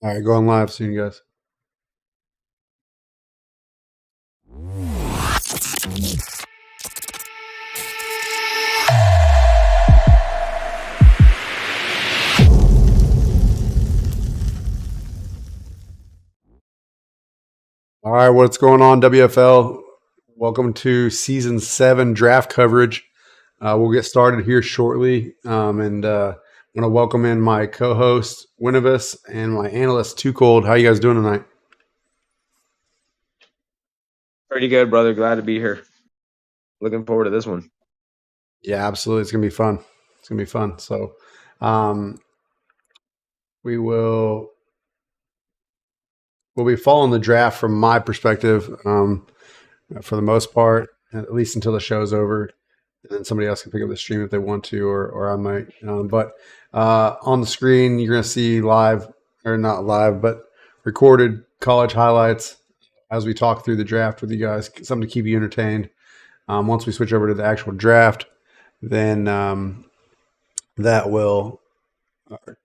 All right, going live soon, guys. All right, what's going on, WFL? Welcome to Season 7 draft coverage. We'll get started here shortly. And I want to welcome in my co-host, Winnevis, and my analyst, Too Cold. How you guys doing tonight? Pretty good, brother. Glad to be here. Looking forward to this one. Yeah, absolutely. It's going to be fun. It's going to be fun. So we'll be following the draft from my perspective for the most part, at least until the show's over. And then somebody else can pick up the stream if they want to, or I might. But on the screen, you're going to see live, or not live, but recorded college highlights as we talk through the draft with you guys, something to keep you entertained. Once we switch over to the actual draft, then that will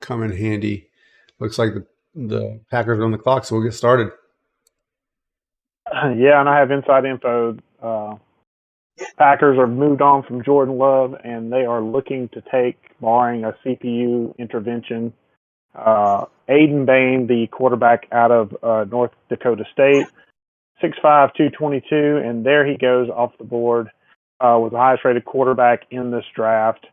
come in handy. Looks like the Packers are on the clock, so we'll get started. Yeah, and I have inside info. Packers are moved on from Jordan Love, and they are looking to take, barring a CPU intervention, Aiden Bain, the quarterback out of North Dakota State, 6'5", 222, and there he goes off the board. Was the highest rated quarterback in this draft.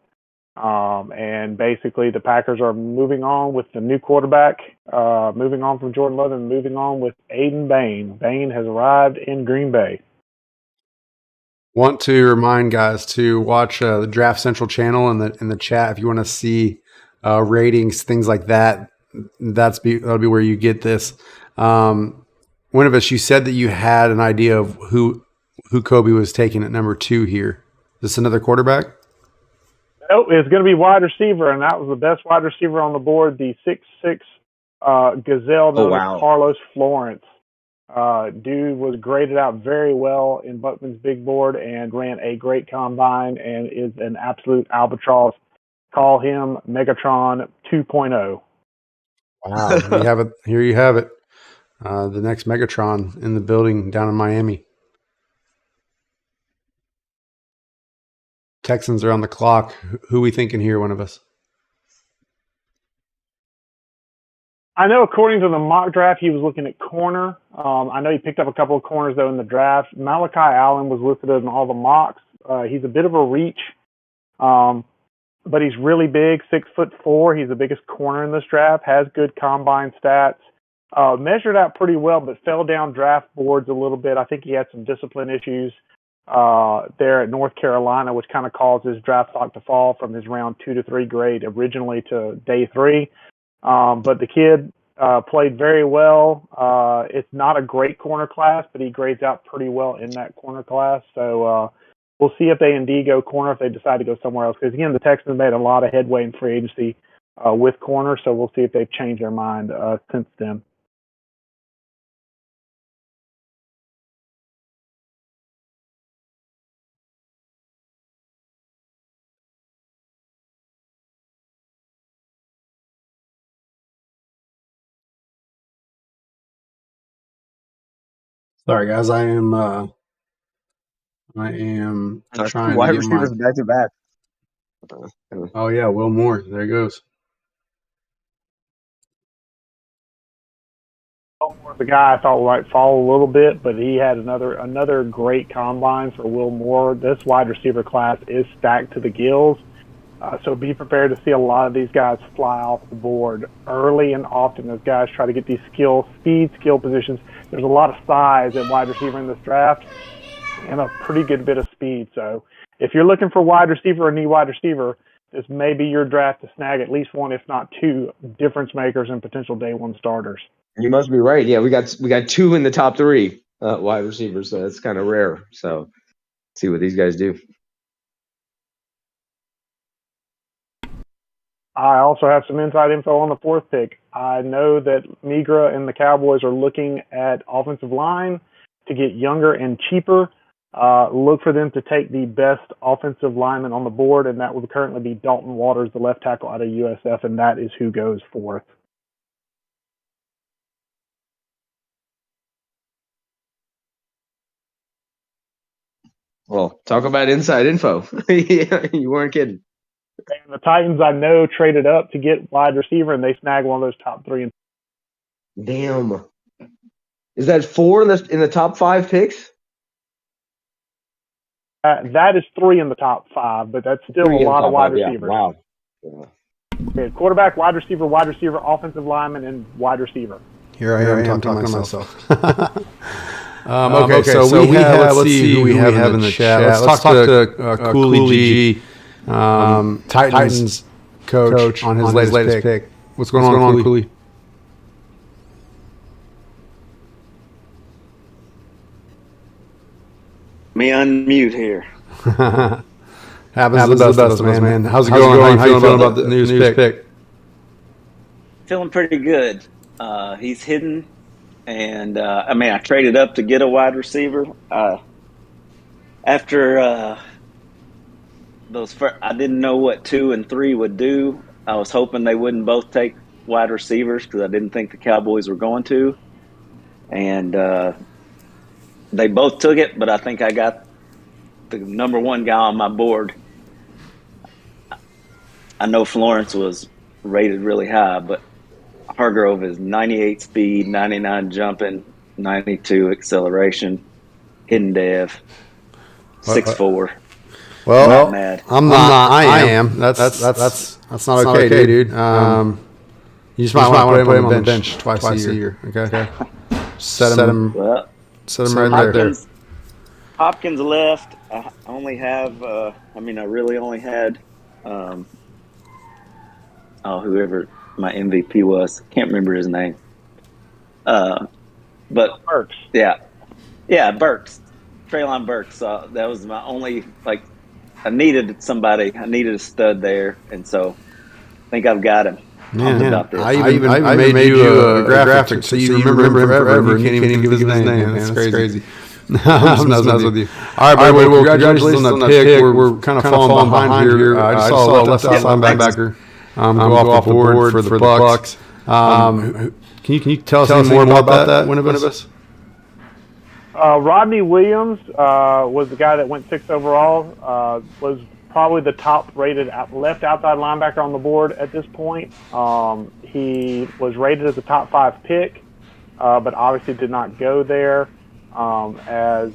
And basically the Packers are moving on with the new quarterback, moving on from Jordan Love and moving on with Aiden Bain. Bain has arrived in Green Bay. Want to remind guys to watch the Draft Central channel in the chat if you want to see ratings, things like that. That'll be where you get this. One of us, you said that you had an idea of who Kobe was taking at number 2 here. Is this another quarterback? Nope, it's going to be wide receiver, and that was the best wide receiver on the board, the 6'6" gazelle known as Carlos Florence. Dude was graded out very well in Buckman's big board and ran a great combine and is an absolute albatross. Call him Megatron 2.0. Wow, here you have it. The next Megatron in the building down in Miami. Texans are on the clock. Who we thinking here, one of us? I know according to the mock draft, he was looking at corner. I know he picked up a couple of corners, though, in the draft. Malachi Allen was listed in all the mocks. He's a bit of a reach, but he's really big, 6'4". He's the biggest corner in this draft, has good combine stats. Measured out pretty well, but fell down draft boards a little bit. I think he had some discipline issues there at North Carolina, which kind of caused his draft stock to fall from his round 2 to 3 grade originally to day 3. But the kid played very well. It's not a great corner class, but he grades out pretty well in that corner class. So we'll see if they indeed go corner, if they decide to go somewhere else. Because, again, the Texans made a lot of headway in free agency with corner, so we'll see if they've changed their mind since then. Sorry, guys. I am trying wide to get receivers back to back. Oh yeah, Will Moore. There he goes. The guy I thought might fall a little bit, but he had another great combine for Will Moore. This wide receiver class is stacked to the gills. So be prepared to see a lot of these guys fly off the board early and often as guys try to get these skill positions. There's a lot of size at wide receiver in this draft and a pretty good bit of speed. So if you're looking for wide receiver or need wide receiver, this may be your draft to snag at least one, if not 2, difference makers and potential day 1 starters. You must be right. Yeah, we got 2 in the top 3 wide receivers, so that's kind of rare. So see what these guys do. I also have some inside info on the 4th pick. I know that Migra and the Cowboys are looking at offensive line to get younger and cheaper. Look for them to take the best offensive lineman on the board, and that would currently be Dalton Waters, the left tackle out of USF, and that is who goes 4th. Well, talk about inside info. Yeah, you weren't kidding. And the Titans, I know, traded up to get wide receiver, and they snagged one of those top 3. Damn. Is that 4 in the top 5 picks? That is 3 in the top 5, but that's still 3 a in the lot top of wide 5, yeah. receivers. Wow. Yeah. Okay, quarterback, wide receiver, offensive lineman, and wide receiver. Here I am talking to myself. Okay, so we have, let's see who we have in the chat. Let's talk to Cooley G, Titans coach on his latest pick. What's going on, Cooley? Me unmute here. Happens to the best of us, man. How's it going? How you feeling about the news pick? Feeling pretty good. He's hidden, and I traded up to get a wide receiver. After those, I didn't know what 2 and 3 would do. I was hoping they wouldn't both take wide receivers because I didn't think the Cowboys were going to, and they both took it. But I think I got the number 1 guy on my board. I know Florence was rated really high, but Hargrove is 98 speed, 99 jumping, 92 acceleration, hidden dev, 6'4". Well, not mad. I'm not. I am. That's not okay, dude. You just might want to put him on the bench twice a year. Okay. Set him right there. Hopkins left. I only have. I really only had. Whoever my MVP was, can't remember his name. But Burks. Yeah, Burks, Treylon Burks. That was my only I needed somebody. I needed a stud there, and so I think I've got him. Yeah. I even made you a graphic so you remember him forever, and you can't even give his name. Man. That's crazy. I'm just messing with you. All right, buddy. Well, congratulations on the pick. We're kind of falling behind here. I just saw a left outside linebacker go off the board for the Bucks. Can you tell us any more about that, Winnibus? Rodney Williams was the guy that went 6th overall. Was probably the top-rated left outside linebacker on the board at this point. He was rated as a top 5 pick, but obviously did not go there. As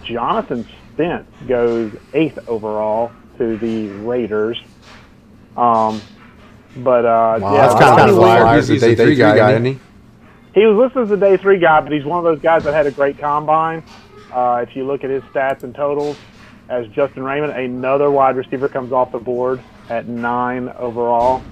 Jonathan Spence goes 8th overall to the Raiders. That's kind of wild. He's a day 3 guy, isn't he? He was listed as a day 3 guy, but he's one of those guys that had a great combine. If you look at his stats and totals, as Justin Raymond, another wide receiver comes off the board at 9 overall.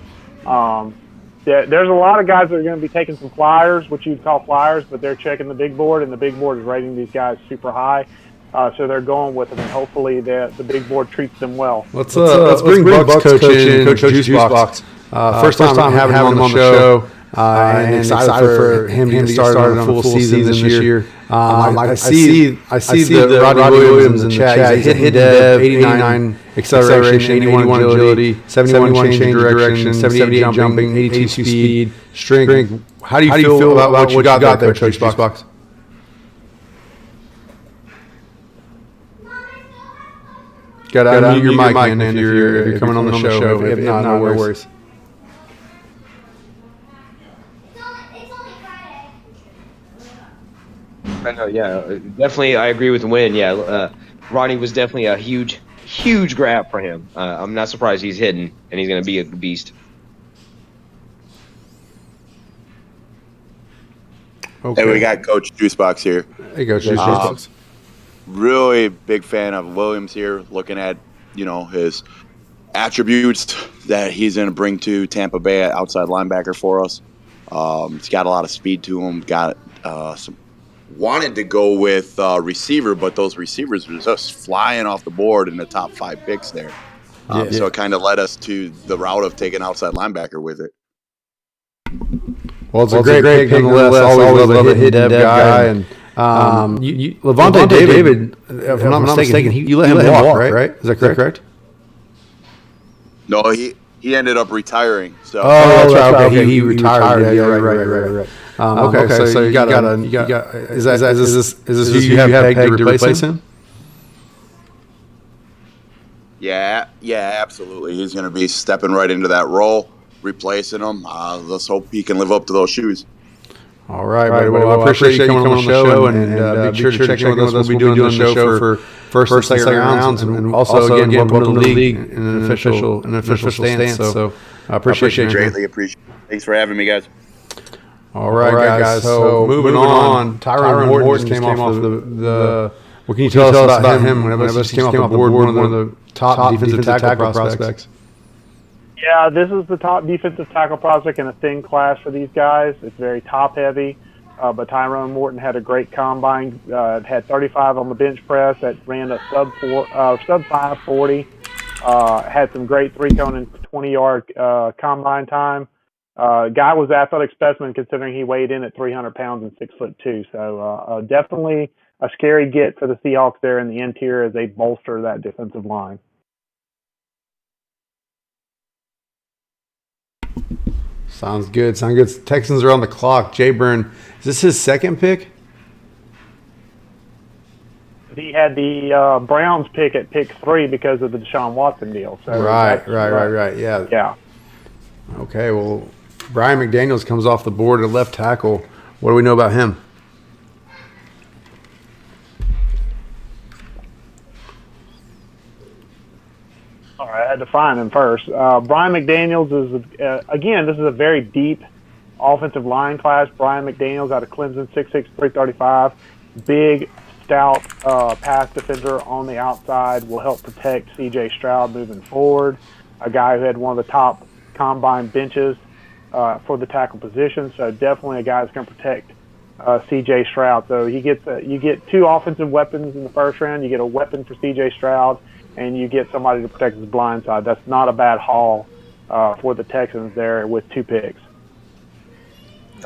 There's a lot of guys that are going to be taking some flyers, which you'd call flyers, but they're checking the big board, and the big board is rating these guys super high. So they're going with them, and hopefully the big board treats them well. Let's bring Bucks coach in, Coach Juicebox. First time having him on the show. And excited for him to get started on a full season this year. I see the Rodney Williams in the chat. He's hit dev, 89 acceleration, 81 agility, 71 change direction, 78 jumping, 82 speed, strength. How do you feel about what you got there, Coach Juicebox? Got to unmute your mic, man, if you're coming on the show. If not, no worries. I know, yeah, definitely. I agree with Win. Yeah, Ronnie was definitely a huge grab for him. I'm not surprised he's hidden, and he's going to be a beast. Okay. Hey, we got Coach Juicebox here. Hey, Coach Juicebox. Really big fan of Williams here. Looking at his attributes that he's going to bring to Tampa Bay at outside linebacker for us. He's got a lot of speed to him. Got some. Wanted to go with receiver, but those receivers were just flying off the board in the top 5 picks there. So it kind of led us to the route of taking outside linebacker with it. Well, it's a great pick nonetheless. Always love a hidden dev guy. And Levante David, if I'm not mistaken, you let him walk, right? Is that correct? No, he ended up retiring. So. That's right. Okay, he retired. Yeah, right. Okay, so you got. Is this who you have pegged to replace him? Yeah, absolutely. He's going to be stepping right into that role, replacing him. Let's hope he can live up to those shoes. All right, buddy. Well, I appreciate you coming on the show, and be sure to check in with us. We'll be doing the show for first and second rounds, and also again, welcome to the league in an official stance. So I appreciate you. Greatly appreciate it. Thanks for having me, guys. All right, guys. So moving on, Tyron Morton just came off the. What can you tell us about him? Whenever he came off the board, one of the top defensive tackle prospects. Yeah, this is the top defensive tackle prospect in a thin class for these guys. It's very top-heavy, but Tyrone Morton had a great combine. Had 35 on the bench press. That ran a sub 540. Had some great 3-cone and 20-yard combine time. Guy was athletic specimen considering he weighed in at 300 pounds and 6'2". So definitely a scary get for the Seahawks there in the interior as they bolster that defensive line. Sounds good. Texans are on the clock. Jay Byrne, is this his second pick? He had the Browns pick at pick 3 because of the Deshaun Watson deal. So right. Yeah. Okay, well, Brian McDaniels comes off the board at left tackle. What do we know about him? All right, I had to find him first. Brian McDaniels is, again, this is a very deep offensive line class. Brian McDaniels out of Clemson, 6'6", 335. Big, stout pass defender on the outside, will help protect C.J. Stroud moving forward. A guy who had one of the top combine benches for the tackle position, so definitely a guy that's going to protect C.J. Stroud. So you get 2 offensive weapons in the first round. You get a weapon for C.J. Stroud, and you get somebody to protect his blind side. That's not a bad haul for the Texans there with 2 picks.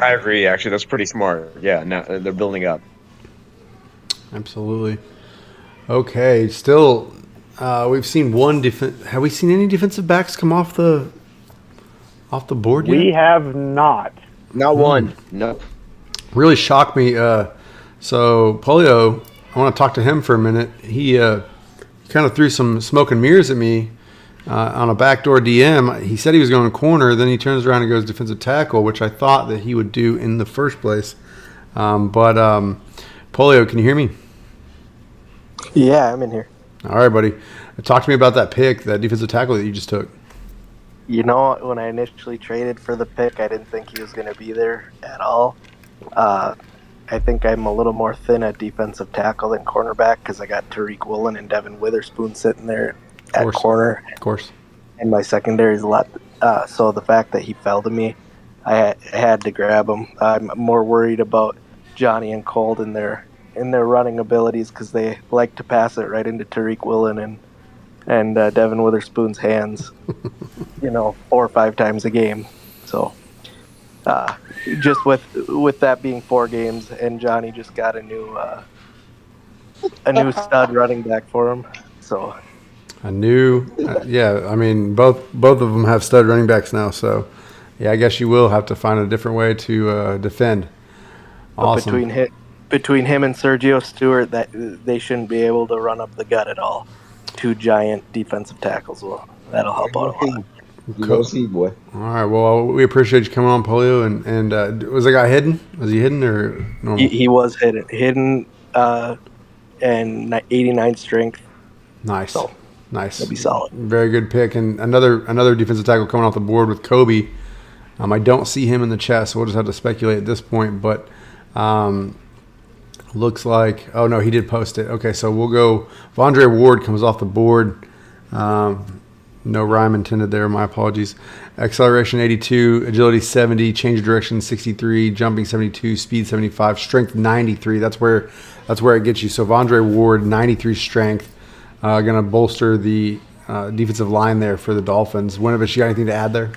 I agree. Actually, that's pretty smart. Yeah, now they're building up. Absolutely. Okay. Still, we've seen one have we seen any defensive backs come off the board yet? We have not. Not one. No. Really shocked me. So Polio, I want to talk to him for a minute. He kind of threw some smoke and mirrors at me on a backdoor DM. He said he was going corner, then he turns around and goes defensive tackle, which I thought that he would do in the first place. But Polio, can you hear me? Yeah, I'm in here. All right, buddy. Talk to me about that pick, that defensive tackle that you just took. You know, when I initially traded for the pick, I didn't think he was going to be there at all. I think I'm a little more thin at defensive tackle than cornerback because I got Tariq Woolen and Devin Witherspoon sitting there at corner. Of course. And my secondary is a lot. So the fact that he fell to me, I had to grab him. I'm more worried about Johnny and Colt in their running abilities because they like to pass it right into Tariq Woolen and Devin Witherspoon's hands, 4 or 5 times a game. So just with that being 4 games, and Johnny just got a new stud running back for him. So I mean, both of them have stud running backs now. So yeah, I guess you will have to find a different way to defend. Awesome. Between him and Sergio Stewart, that they shouldn't be able to run up the gut at all. 2 giant defensive tackles. Well, that'll help out a lot. Go see, boy. All right. Well, we appreciate you coming on, Polio. And was the guy hidden? Was he hidden or normal? He was hidden, and 89 strength. Nice. So, nice. That'd be solid. Very good pick. And another defensive tackle coming off the board with Kobe. I don't see him in the chat, so we'll just have to speculate at this point. But looks like – oh, no, he did post it. Okay, so we'll go – Vondre Ward comes off the board. No rhyme intended there. My apologies. Acceleration 82, agility 70, change of direction 63, jumping 72, speed 75, strength 93. That's where it gets you. So Vondre Ward, 93 strength, going to bolster the defensive line there for the Dolphins. Winovich, you got anything to add there?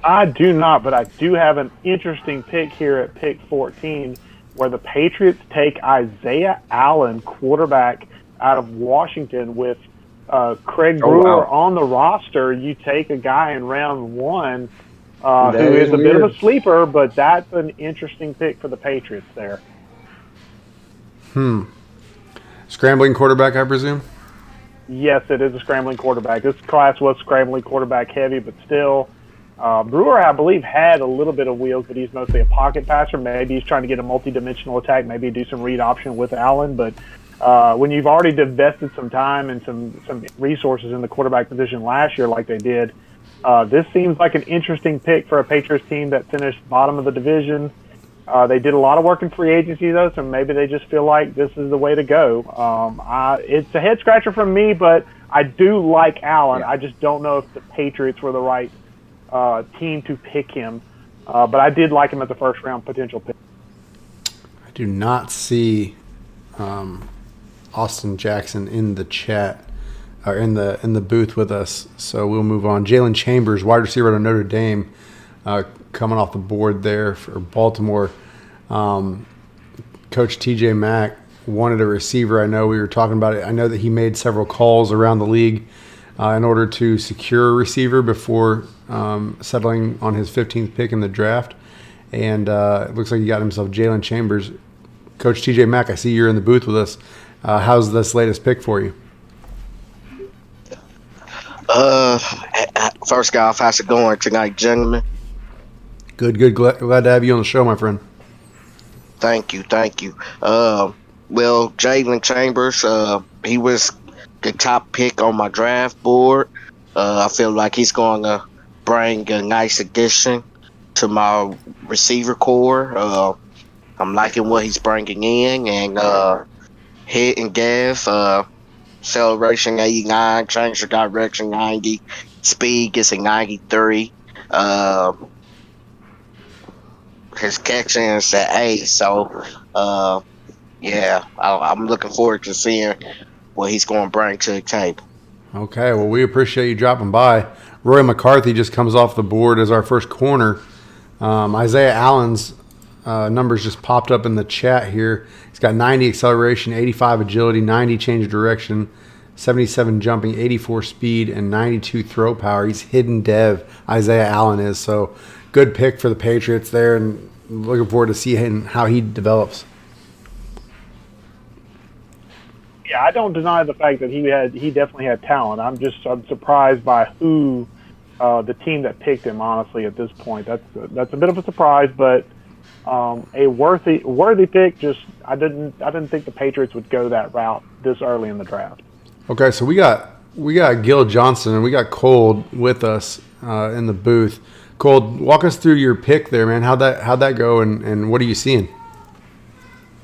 I do not, but I do have an interesting pick here at pick 14 where the Patriots take Isaiah Allen, quarterback out of Washington, with Craig Brewer on the roster. You take a guy in round 1 who is a bit of a sleeper, but that's an interesting pick for the Patriots there. Scrambling quarterback, I presume? yes, it is a scrambling quarterback. This class was scrambling quarterback heavy, but still, Brewer, I believe, had a little bit of wheels, but he's mostly a pocket passer. Maybe he's trying to get a multi-dimensional attack, maybe do some read option with Allen. But when you've already invested some time and some resources in the quarterback position last year like they did, this seems like an interesting pick for a Patriots team that finished bottom of the division. They did a lot of work in free agency, though, so maybe they just feel like this is the way to go. It's a head-scratcher from me, but I do like Allen. I just don't know if the Patriots were the right team to pick him. But I did like him as a first-round potential pick. I do not see Austin Jackson in the chat or in the booth with us, so we'll move on. Jalen Chambers, wide receiver out of Notre Dame, coming off the board there for Baltimore. Coach TJ Mack wanted a receiver. I know we were talking about it. I know that he made several calls around the league in order to secure a receiver before settling on his 15th pick in the draft. And it looks like he got himself Jalen Chambers. Coach TJ Mack, I see you're in the booth with us. How's this latest pick for you? First off, how's it going tonight, gentlemen? Good. Glad to have you on the show, my friend. Thank you. Well, Jalen Chambers, he was the top pick on my draft board. I feel like he's going to bring a nice addition to my receiver core. I'm liking what he's bringing in, and hit and give, acceleration 89, change of direction 90, speed gets a 93. His catching is at 8, so I'm looking forward to seeing what he's going to bring to the table. Okay, well, we appreciate you dropping by. Roy McCarthy just comes off the board as our first corner. Isaiah Allen's numbers just popped up in the chat here. He's got 90 acceleration, 85 agility, 90 change of direction, 77 jumping, 84 speed, and 92 throw power. He's hidden dev, Isaiah Allen is. So good pick for the Patriots there, and looking forward to seeing how he develops. Yeah, I don't deny the fact that he definitely had talent. I'm surprised by who the team that picked him. Honestly, at this point, that's a bit of a surprise, but a worthy pick. Just I didn't think the Patriots would go that route this early in the draft. Okay, so we got Gil Johnson and we got Cole with us in the booth. Cole, walk us through your pick there, man. How'd that go, and what are you seeing?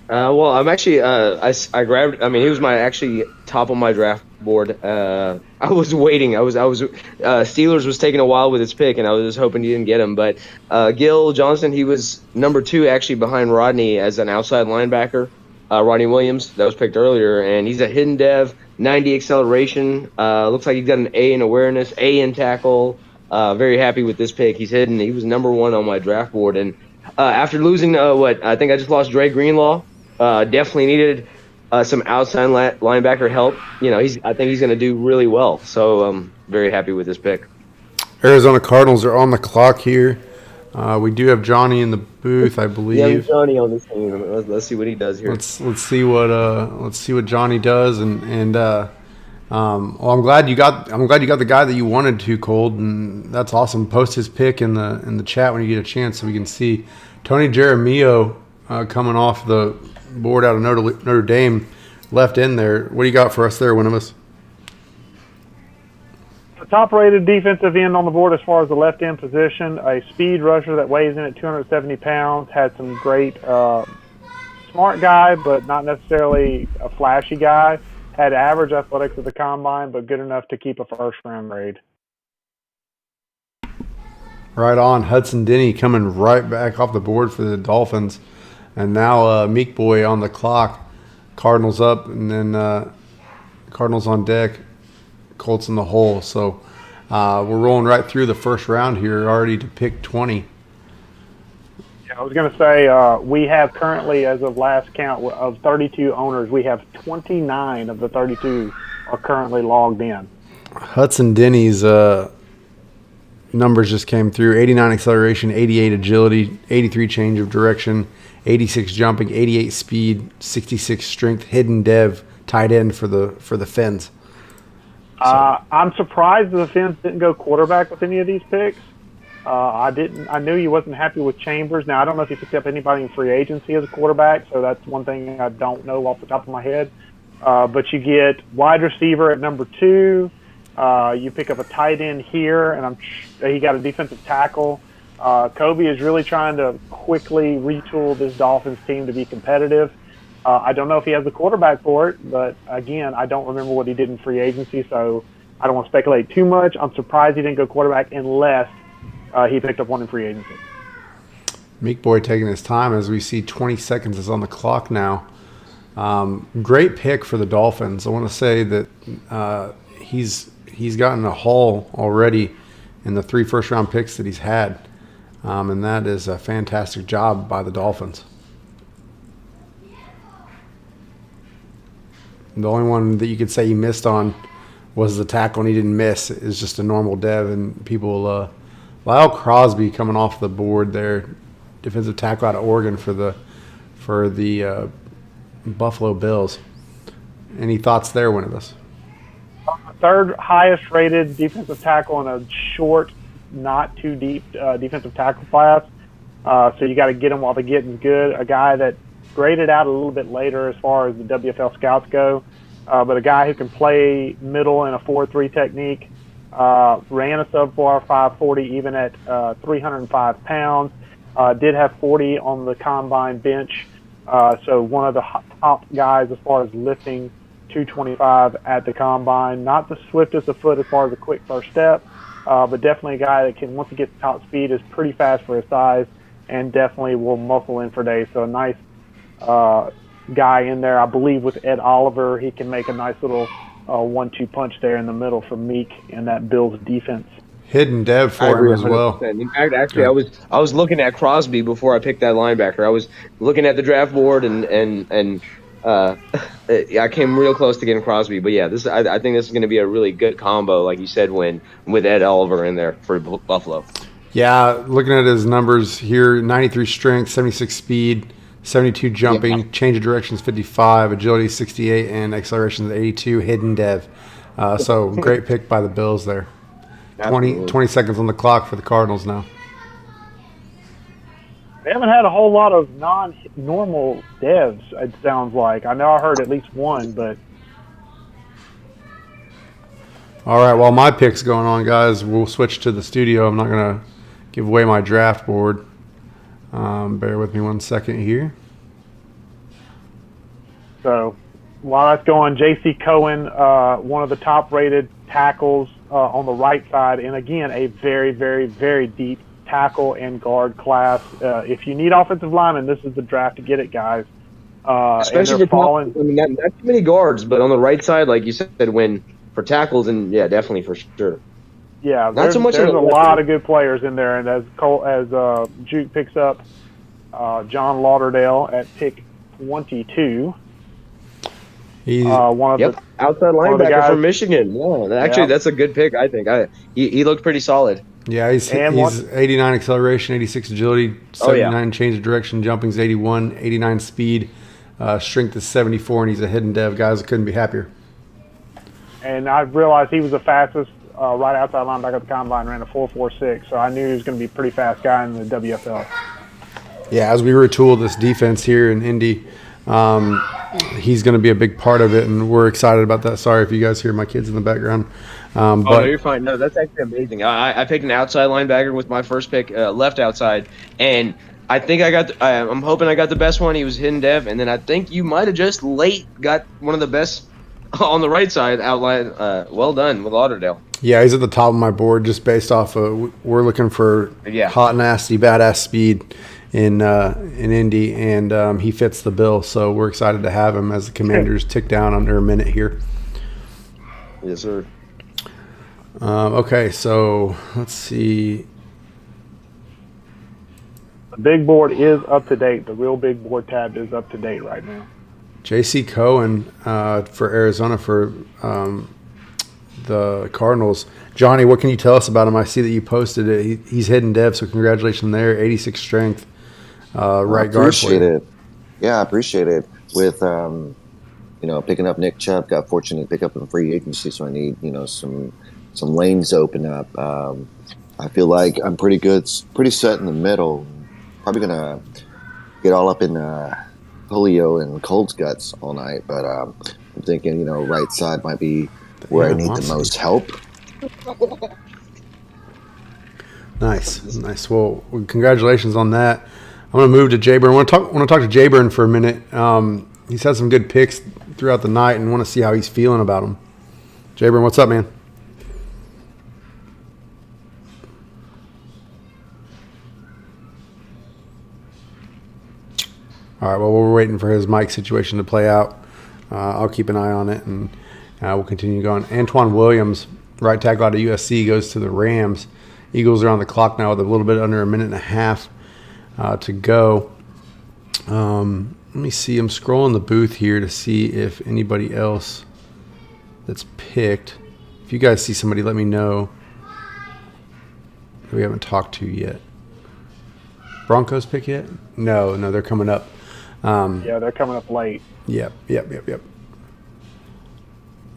Well, I'm actually I grabbed. I mean, he was my actually top on my draft board. I was waiting. I was Steelers was taking a while with his pick, and I was just hoping he didn't get him. But Gil Johnson, he was number 2 actually behind Rodney as an outside linebacker. Rodney Williams that was picked earlier, and he's a hidden dev, 90 acceleration. Looks like he's got an A in awareness, A in tackle. Very happy with this pick. He's hidden. He was number 1 on my draft board, and after losing I think I just lost Dre Greenlaw. Definitely needed some outside linebacker help. You know, I think he's going to do really well. So I'm very happy with this pick. Arizona Cardinals are on the clock here. We do have Johnny in the booth, I believe. Yeah, Johnny on this team. Let's see what he does here. Let's see what Johnny does, and well, I'm glad you got the guy that you wanted to, Cole, and that's awesome. Post his pick in the chat when you get a chance so we can see. Tony Jaramillo coming off the board out of Notre Dame, left in there. What do you got for us there, Winimus? The top-rated defensive end on the board as far as the left end position, a speed rusher that weighs in at 270 pounds, had some great smart guy, but not necessarily a flashy guy. Had average athletics at the combine, but good enough to keep a first-round grade. Right on. Hudson Denny coming right back off the board for the Dolphins. And now Meek Boy on the clock. Cardinals up, and then Cardinals on deck. Colts in the hole. So we're rolling right through the first round here already to pick 20. Yeah, I was going to say we have currently, as of last count, of 32 owners, we have 29 of the 32 are currently logged in. Hudson Denny's numbers just came through. 89 acceleration, 88 agility, 83 change of direction, 86 jumping, 88 speed, 66 strength, hidden dev, tight end for the Fins. I'm surprised the Fins didn't go quarterback with any of these picks. I knew he wasn't happy with Chambers. Now I don't know if he picked up anybody in free agency as a quarterback, so that's one thing I don't know off the top of my head. But you get wide receiver at number 2. You pick up a tight end here, and he got a defensive tackle. Kobe is really trying to quickly retool this Dolphins team to be competitive. I don't know if he has the quarterback for it, but again, I don't remember what he did in free agency, so I don't want to speculate too much. I'm surprised he didn't go quarterback unless he picked up one in free agency. Meek Boy taking his time as we see 20 seconds is on the clock now. Great pick for the Dolphins. I want to say that he's gotten a haul already in the 3 first-round picks that he's had, and that is a fantastic job by the Dolphins. The only one that you could say he missed on was the tackle, and he didn't miss. It's just a normal dev, and people Lyle Crosby coming off the board there, defensive tackle out of Oregon for the Buffalo Bills. Any thoughts there, one of us? Third highest rated defensive tackle in a short, not too deep defensive tackle class. So you got to get him while the getting's good. A guy that graded out a little bit later as far as the WFL scouts go, but a guy who can play middle in a 4-3 technique. Ran a sub-4 540 even at 305 pounds. Did have 40 on the combine bench. So one of the top guys as far as lifting 225 at the combine. Not the swiftest of foot as far as a quick first step, but definitely a guy that can, once he gets top speed, is pretty fast for his size and definitely will muscle in for days. So a nice guy in there. I believe with Ed Oliver, he can make a nice little 1-2 punch there in the middle for Meek and that Bills defense. Hidden dev for him as well. In fact, actually, I was looking at Crosby before I picked that linebacker. I was looking at the draft board and I came real close to getting Crosby. But yeah, I think this is going to be a really good combo, like you said, with Ed Oliver in there for Buffalo. Yeah, looking at his numbers here: 93 strength, 76 speed, 72 jumping, change of directions 55, agility 68, and acceleration 82. Hidden dev. So great pick by the Bills there. 20 seconds on the clock for the Cardinals now. They haven't had a whole lot of non-normal devs, it sounds like. I know I heard at least one, but... All right, while my pick's going on, guys, we'll switch to the studio. I'm not going to give away my draft board. Bear with me 1 second here. So, while that's going, J.C. Cohen, one of the top-rated tackles on the right side, and again, a very, very, very deep tackle and guard class. If you need offensive linemen, this is the draft to get it, guys. Especially for not too many guards, but on the right side, like you said, for tackles, and yeah, definitely for sure. Yeah, not so much. There's a lot of good players in there, and as Juke picks up John Lauderdale at pick 22. He's one of the outside linebacker from Michigan. Yeah, actually, that's a good pick. I think he looked pretty solid. Yeah, he's 89 acceleration, 86 agility, 79 change of direction, jumping's 81, 89 speed, strength is 74, and he's a hidden dev. Guys, I couldn't be happier. And I realized he was the fastest right outside linebacker at the combine, ran a 4.46, so I knew he was going to be a pretty fast guy in the WFL. Yeah, as we retool this defense here in Indy, he's going to be a big part of it, and we're excited about that. Sorry if you guys hear my kids in the background. But no, you're fine. No, that's actually amazing. I picked an outside linebacker with my first pick, left outside, and I think I'm hoping I got the best one. He was hidden dev, and then I think you might have just late got one of the best on the right side outline. Well done with Lauderdale. Yeah, he's at the top of my board just based off of we're looking for hot, nasty, badass speed in Indy, and he fits the bill. So we're excited to have him as the Commanders tick down under a minute here. Yes, sir. Okay, so let's see. The big board is up to date. The real big board tab is up to date right now. J.C. Cohen for Arizona for the Cardinals. Johnny, what can you tell us about him? I see that you posted it. He's hidden dev, so congratulations there. 86 strength, right guard. Appreciate it. Yeah, I appreciate it. With picking up Nick Chubb, got fortunate to pick up in free agency, so I need some lanes to open up. I feel like I'm pretty good, pretty set in the middle. Probably gonna get all up in Julio and Cold's guts all night, but I'm thinking right side might be where I need the most help. Nice. Well, congratulations on that. I'm going to move to Jayburn. I want to talk to Jayburn for a minute. He's had some good picks throughout the night, and want to see how he's feeling about them. Jayburn, what's up, man? All right. Well, we're waiting for his mic situation to play out. I'll keep an eye on it, and we'll continue going. Antoine Williams, right tackle out of USC, goes to the Rams. Eagles are on the clock now with a little bit under a minute and a half to go. Let me see. I'm scrolling the booth here to see if anybody else that's picked. If you guys see somebody, let me know. We haven't talked to yet. Broncos pick yet? No, they're coming up. Yeah, they're coming up late. Yep.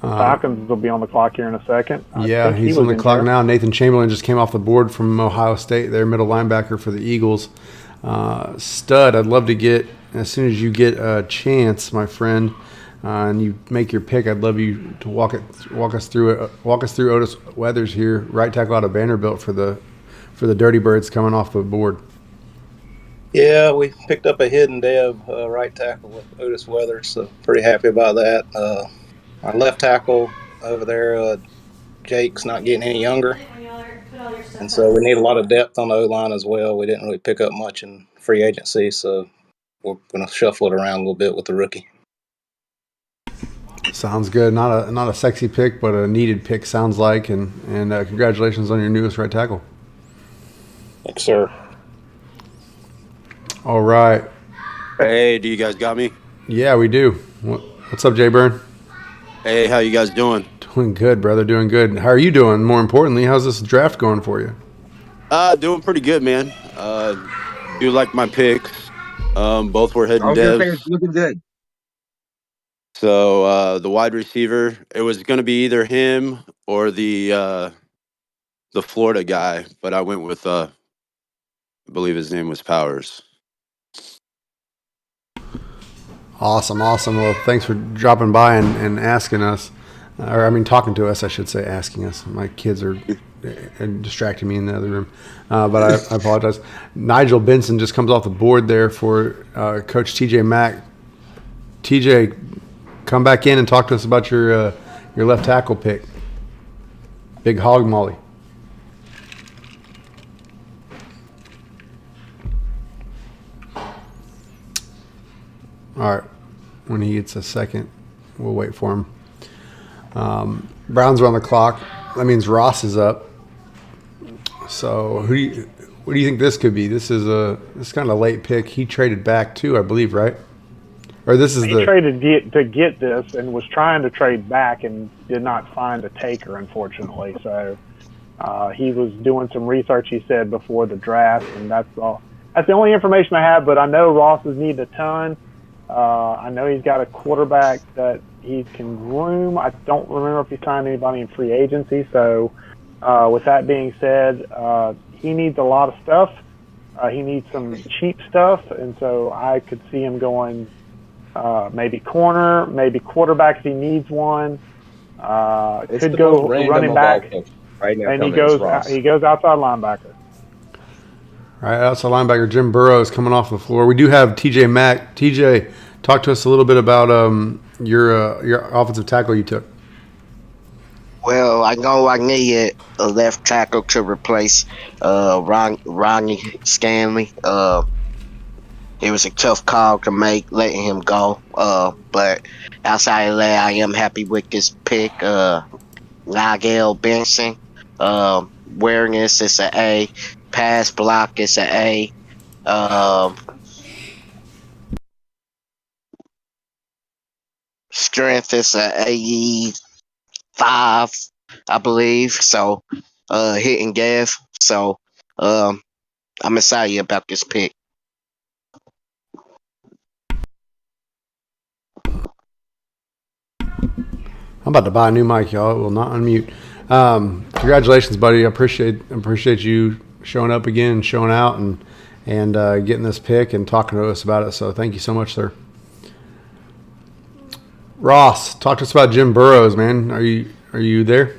Falcons will be on the clock here in a second. Yeah, he's on the clock now. Nathan Chamberlain just came off the board from Ohio State. Their middle linebacker for the Eagles. Stud, I'd love to get, as soon as you get a chance, my friend, and you make your pick, I'd love you to walk us through Otis Weathers here, right tackle out of Vanderbilt for the Dirty Birds coming off the board. Yeah, we picked up a hidden dev right tackle with Otis Weathers, so pretty happy about that. Our left tackle over there, Jake's not getting any younger, and so we need a lot of depth on the O-line as well. We didn't really pick up much in free agency, so we're going to shuffle it around a little bit with the rookie. Sounds good. Not a sexy pick, but a needed pick, sounds like, and congratulations on your newest right tackle. Thanks, sir. All right. Hey, do you guys got me? Yeah, we do. What's up, Jayburn? Hey, how you guys doing? Doing good, brother. Doing good. How are you doing? More importantly, how's this draft going for you? Doing pretty good, man. Do like my picks. Both were hidden devs. It's looking good. So the wide receiver, it was going to be either him or the Florida guy, but I went with I believe his name was Powers. Awesome. Well, thanks for dropping by and asking us, talking to us, I should say, asking us. My kids are distracting me in the other room, but I apologize. Nigel Benson just comes off the board there for Coach TJ Mack. TJ, come back in and talk to us about your left tackle pick. Big hog molly. All right. When he gets a second, we'll wait for him. Browns are on the clock. That means Ross is up. So what do you think this could be? This is kind of a late pick. He traded back too, I believe, right? Or this is he traded to get this and was trying to trade back and did not find a taker, unfortunately. So he was doing some research, he said, before the draft, and that's all. That's the only information I have. But I know Ross is needing a ton. I know he's got a quarterback that he can groom. I don't remember if he signed anybody in free agency. So with that being said, he needs a lot of stuff. He needs some cheap stuff, and so I could see him going maybe corner, maybe quarterback if he needs one. Could go running back, right now, and he goes outside linebacker. All right, outside linebacker Jim Burrows coming off the floor. We do have TJ Mack. TJ, talk to us a little bit about your offensive tackle you took. Well, I know I needed a left tackle to replace Ronnie Stanley. It was a tough call to make, letting him go. But outside of that, I am happy with this pick. Nigel Benson. Awareness is an A. Pass block is an A. Strength is an AE 5, I believe. So, hitting Gav. So, I'm excited about this pick. I'm about to buy a new mic, y'all. It will not unmute. Congratulations, buddy. I appreciate you showing up again and showing out and getting this pick and talking to us about it. So thank you so much, sir. Ross, talk to us about Jim Burrows, man. Are you there?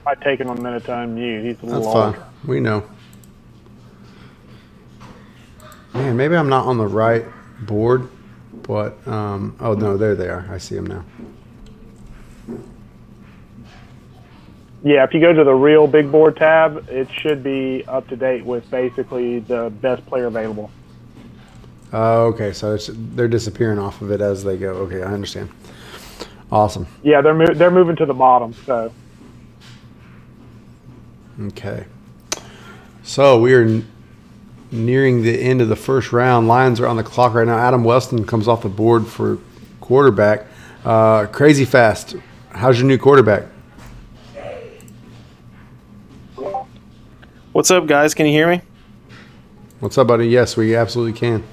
I take him a minute to unmute. He's a little That's older. fine. We know. Man, maybe I'm not on the right board, but oh no, there they are. I see them now. Yeah, if you go to the real big board tab, it should be up to date with basically the best player available. Okay, so they're disappearing off of it as they go. Okay, I understand. Awesome. Yeah, they're moving to the bottom. So. Okay. So we are nearing the end of the first round. Lions are on the clock right now. Adam Weston comes off the board for quarterback. Crazy fast. How's your new quarterback? What's up, guys? Can you hear me? What's up, buddy? Yes, we absolutely can.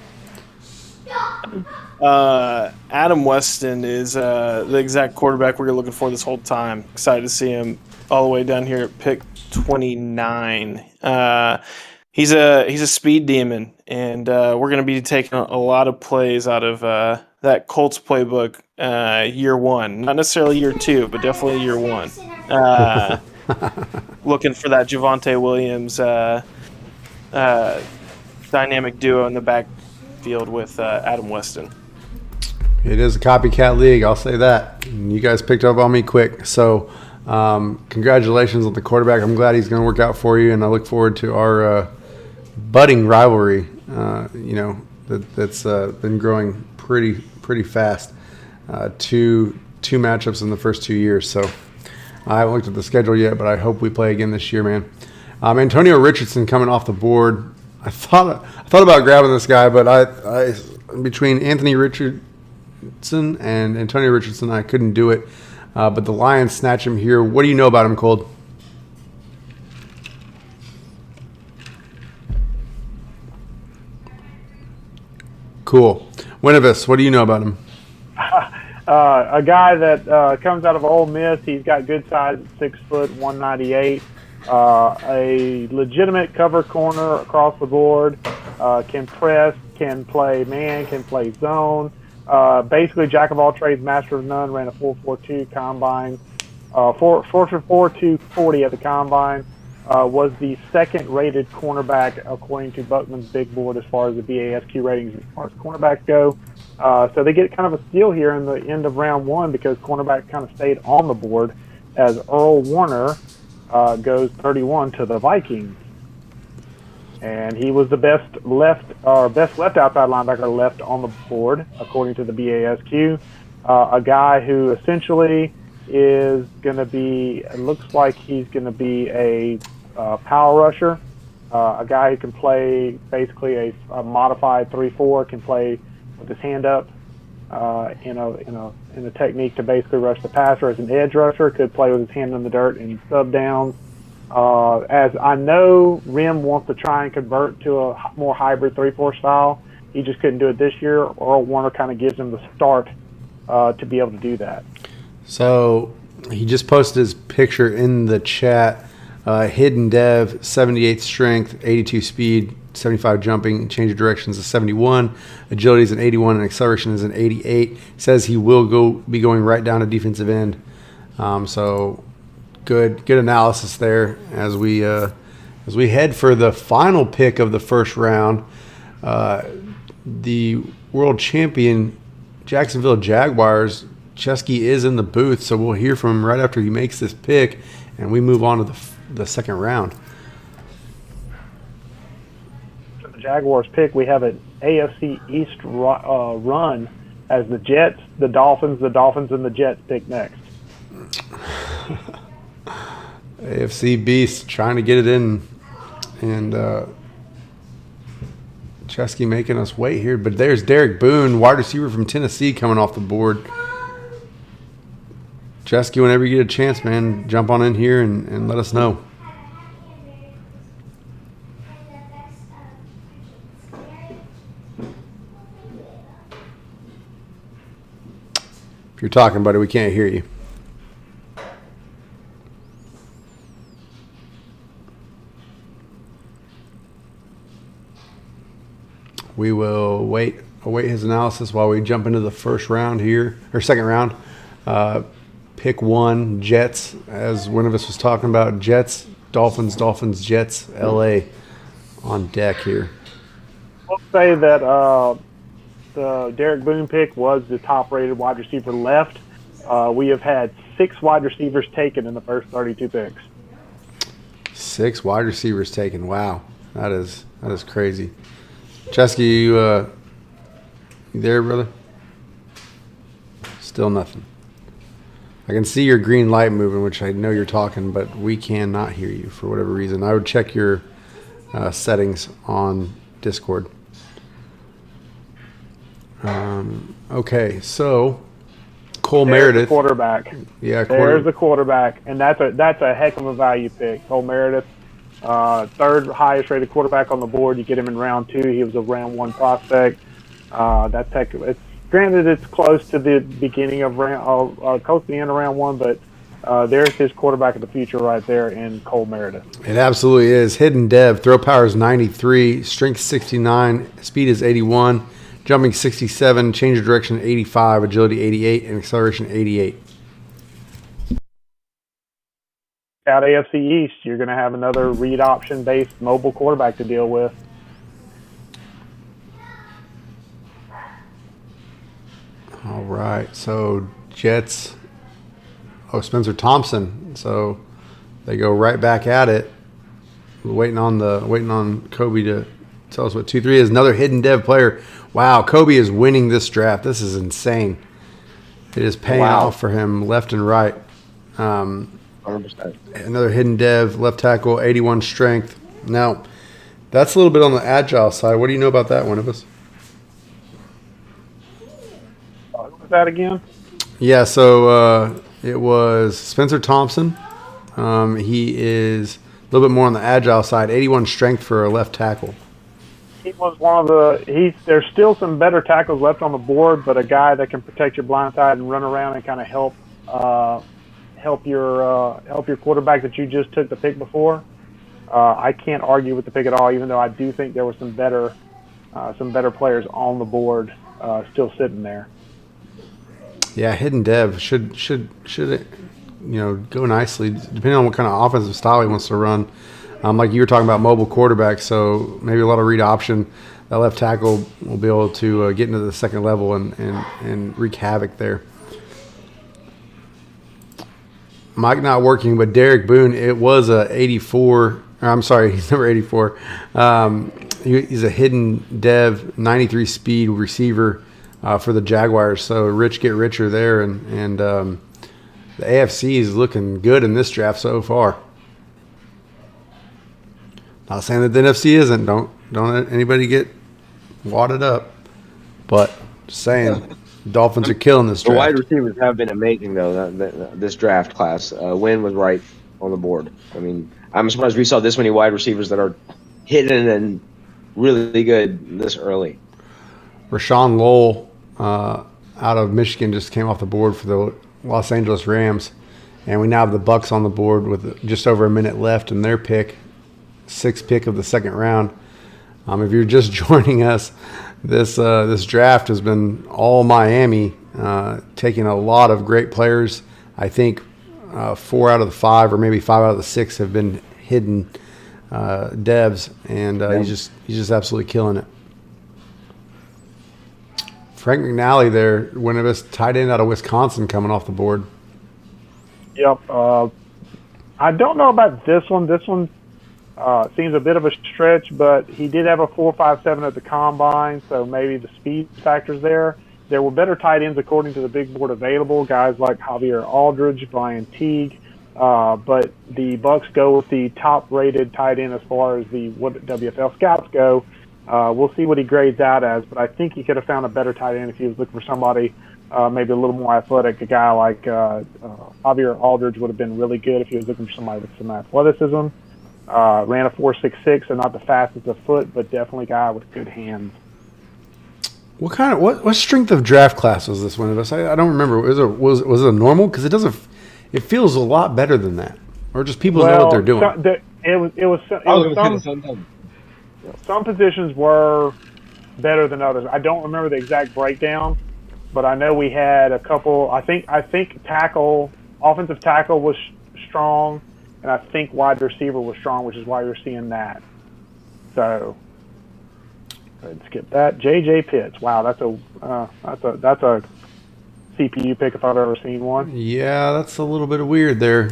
Adam Weston is the exact quarterback we were looking for this whole time. Excited to see him all the way down here at pick 29. He's a speed demon, and we're going to be taking a lot of plays out of that Colts playbook year one. Not necessarily year two, but definitely year one. Looking for that Javonte Williams dynamic duo in the backfield with Adam Weston. It is a copycat league, I'll say that. And you guys picked up on me quick. So congratulations on the quarterback. I'm glad he's going to work out for you, and I look forward to our budding rivalry, that's been growing pretty fast. Two matchups in the first 2 years. So I haven't looked at the schedule yet, but I hope we play again this year, man. Antonio Richardson coming off the board. I thought about grabbing this guy, but I between Anthony Richardson and Antonio Richardson, I couldn't do it. But the Lions snatch him here. What do you know about him, Cold? Cool. Winnevis, what do you know about him? A guy that comes out of Ole Miss. He's got good size at 6 foot, 198. A legitimate cover corner across the board. Can press, can play man, can play zone. Basically, jack of all trades, master of none. Ran a 4.42 combine. 4.4 240 at the combine. Was the second-rated cornerback according to Buckman's big board as far as the BASQ ratings as far as cornerbacks go. So they get kind of a steal here in the end of round one because cornerback kind of stayed on the board as Earl Warner goes 31 to the Vikings. And he was the best left outside linebacker left on the board according to the BASQ. A guy who essentially is going to be, it looks like he's going to be a power rusher, a guy who can play basically a modified 3-4, can play with his hand up in a technique to basically rush the passer as an edge rusher, could play with his hand in the dirt in sub downs. As I know, Rim wants to try and convert to a more hybrid 3-4 style. He just couldn't do it this year. Earl Warner kind of gives him the start to be able to do that. So he just posted his picture in the chat. Hidden dev, 78 strength, 82 speed, 75 jumping, change of directions is 71, agility is an 81, and acceleration is an 88. Says he will be going right down to defensive end. So good analysis there as we head for the final pick of the first round. The world champion Jacksonville Jaguars, Chesky is in the booth, so we'll hear from him right after he makes this pick, and we move on to the second round. For the Jaguars pick, we have an AFC East run as the Jets, the Dolphins, and the Jets pick next. AFC Beast trying to get it in, and Chesky making us wait here. But there's Derek Boone, wide receiver from Tennessee, coming off the board. Chesky, whenever you get a chance, man, jump on in here and let us know. If you're talking, buddy, we can't hear you. We will await his analysis while we jump into the first round here, or second round. Pick 1, Jets, as one of us was talking about. Jets, Dolphins, Jets, LA on deck here. I'll say that the Derek Boone pick was the top-rated wide receiver left. We have had 6 wide receivers taken in the first 32 picks. 6 wide receivers taken. Wow, that is crazy. Chesky, you there, brother? Still nothing. I can see your green light moving, which I know you're talking, but we cannot hear you for whatever reason. I would check your settings on Discord. Okay, so Cole Meredith, the quarterback. Yeah, there's the quarterback, and that's a heck of a value pick. Cole Meredith, third highest rated quarterback on the board. You get him in round 2. He was a round 1 prospect. That's heck. It's granted it's close to the beginning of close to the end of round 1, but there's his quarterback of the future right there in Cole Meredith. It absolutely is. Hidden dev, throw power is 93, strength 69, speed is 81, jumping 67, change of direction 85, agility 88, and acceleration 88. Out AFC East, you're going to have another read option-based mobile quarterback to deal with. All right, so Jets. Oh, Spencer Thompson. So they go right back at it. Waiting on Kobe to tell us what 2-3 is. Another hidden dev player. Wow, Kobe is winning this draft. This is insane. It is paying off for him left and right. 100%. Another hidden dev, left tackle, 81 strength. Now, that's a little bit on the agile side. What do you know about that, one of us? What was that again? Yeah, so it was Spencer Thompson. He is a little bit more on the agile side, 81 strength for a left tackle. He was one of the. There's still some better tackles left on the board, but a guy that can protect your blind side and run around and kind of help your quarterback that you just took the pick before. I can't argue with the pick at all, even though I do think there were some better players on the board still sitting there. Yeah, hidden dev should it, go nicely depending on what kind of offensive style he wants to run. Like you were talking about mobile quarterbacks, so maybe a lot of read option. That left tackle will be able to get into the second level and wreak havoc there. Mike not working, but Derek Boone, it was a 84. I'm sorry, he's number 84. He's a hidden dev, 93 speed receiver for the Jaguars. So rich get richer there, and the AFC is looking good in this draft so far. Not saying that the NFC isn't. Don't let anybody get wadded up. But just saying, Dolphins are killing this draft. The wide receivers have been amazing, though, this draft class. Wynn was right on the board. I mean, I'm surprised we saw this many wide receivers that are hidden and really good this early. Rashawn Lowell out of Michigan just came off the board for the Los Angeles Rams. And we now have the Bucks on the board with just over a minute left in their pick. 6th pick of the second round. If you're just joining us, this draft has been all Miami, taking a lot of great players. I think 4 out of the 5, or maybe 5 out of the 6, have been hidden devs, and he's just absolutely killing it. Frank McNally there, one of us tight end out of Wisconsin, coming off the board. Yep. I don't know about this one. This one seems a bit of a stretch, but he did have a 4.57 at the combine, so maybe the speed factor's there. There were better tight ends according to the big board available, guys like Javier Aldridge, Brian Teague, but the Bucks go with the top-rated tight end as far as the WFL scouts go. We'll see what he grades out as, but I think he could have found a better tight end if he was looking for somebody maybe a little more athletic. A guy like Javier Aldridge would have been really good if he was looking for somebody with some athleticism. Ran a 4.66, so not the fastest of foot, but definitely a guy with good hands. What strength of draft class was this one of us? I don't remember. Was it a normal? Because it feels a lot better than that, or just people know what they're doing. Some positions were better than others. I don't remember the exact breakdown, but I know we had a couple. I think offensive tackle was strong, and I think wide receiver was strong, which is why you're seeing that. So let's skip that. J.J. Pitts. Wow, that's a CPU pick if I've ever seen one. Yeah, that's a little bit weird there.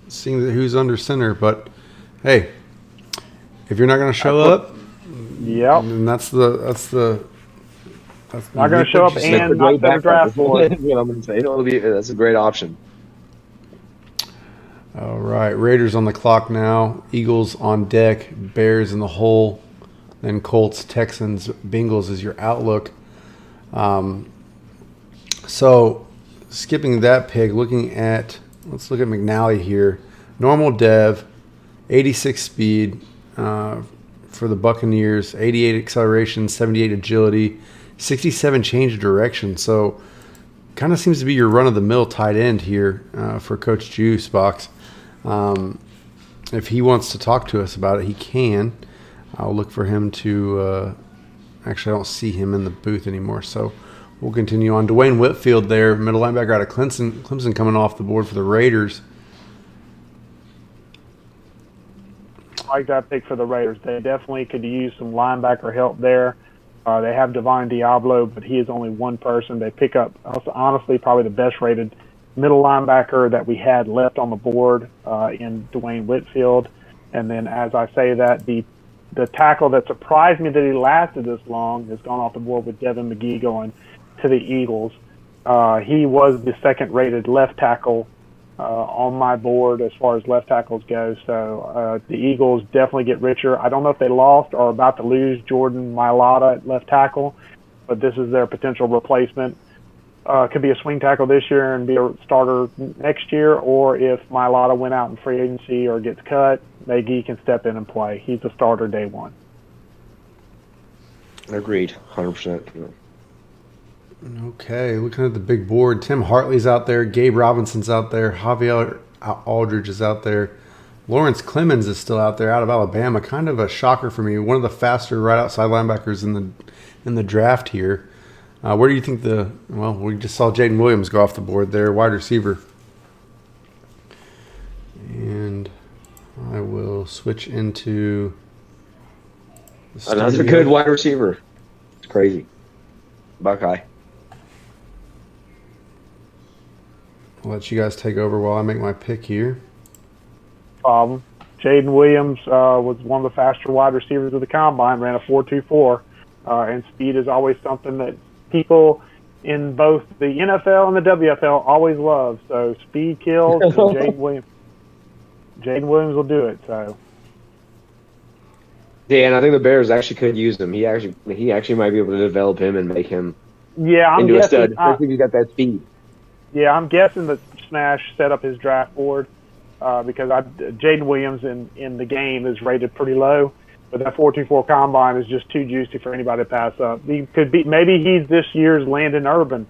Seeing who's under center, but hey, if you're not going to show up, and that's not going to show up and not set a draft board. I'm going to say that's a great option. All right, Raiders on the clock now. Eagles on deck. Bears in the hole. Then Colts, Texans, Bengals is your outlook. So skipping that pick, let's look at McNally here. Normal dev, 86 speed for the Buccaneers, 88 acceleration, 78 agility, 67 change of direction. So kind of seems to be your run-of-the-mill tight end here for Coach Juice Box. If he wants to talk to us about it, he can. I'll look for him to actually, I don't see him in the booth anymore, so we'll continue on. Dwayne Whitfield there, middle linebacker out of Clemson coming off the board for the Raiders. I like that pick for the Raiders. They definitely could use some linebacker help there. They have Divine Diablo, but he is only one person. They pick up, honestly, probably the best-rated middle linebacker that we had left on the board in Dwayne Whitfield. And then, as I say that, the tackle that surprised me that he lasted this long has gone off the board with Devin McGee going to the Eagles. He was the second-rated left tackle on my board as far as left tackles go. So the Eagles definitely get richer. I don't know if they lost or are about to lose Jordan Mailata at left tackle, but this is their potential replacement. Could be a swing tackle this year and be a starter next year, or if Mailata went out in free agency or gets cut, McGee can step in and play. He's a starter day one. Agreed, 100%. Okay, looking at the big board, Tim Hartley's out there, Gabe Robinson's out there, Javier Aldridge is out there, Lawrence Clemens is still out there out of Alabama. Kind of a shocker for me. One of the faster right outside linebackers in the draft here. Where do you think we just saw Jaden Williams go off the board there, wide receiver. And I will switch into another good wide receiver. It's crazy. Buckeye. I'll let you guys take over while I make my pick here. Jaden Williams was one of the faster wide receivers of the combine, ran a 4.24, and speed is always something that people in both the NFL and the WFL always love. So speed kills, and Jaden Williams will do it. So yeah, and I think the Bears actually could use him. He actually might be able to develop him and make him into a stud. Especially if he's got that speed. Yeah, I'm guessing that Smash set up his draft board because Jaden Williams in the game is rated pretty low, but that 4.24 combine is just too juicy for anybody to pass up. He could be, maybe he's this year's Landon Urban,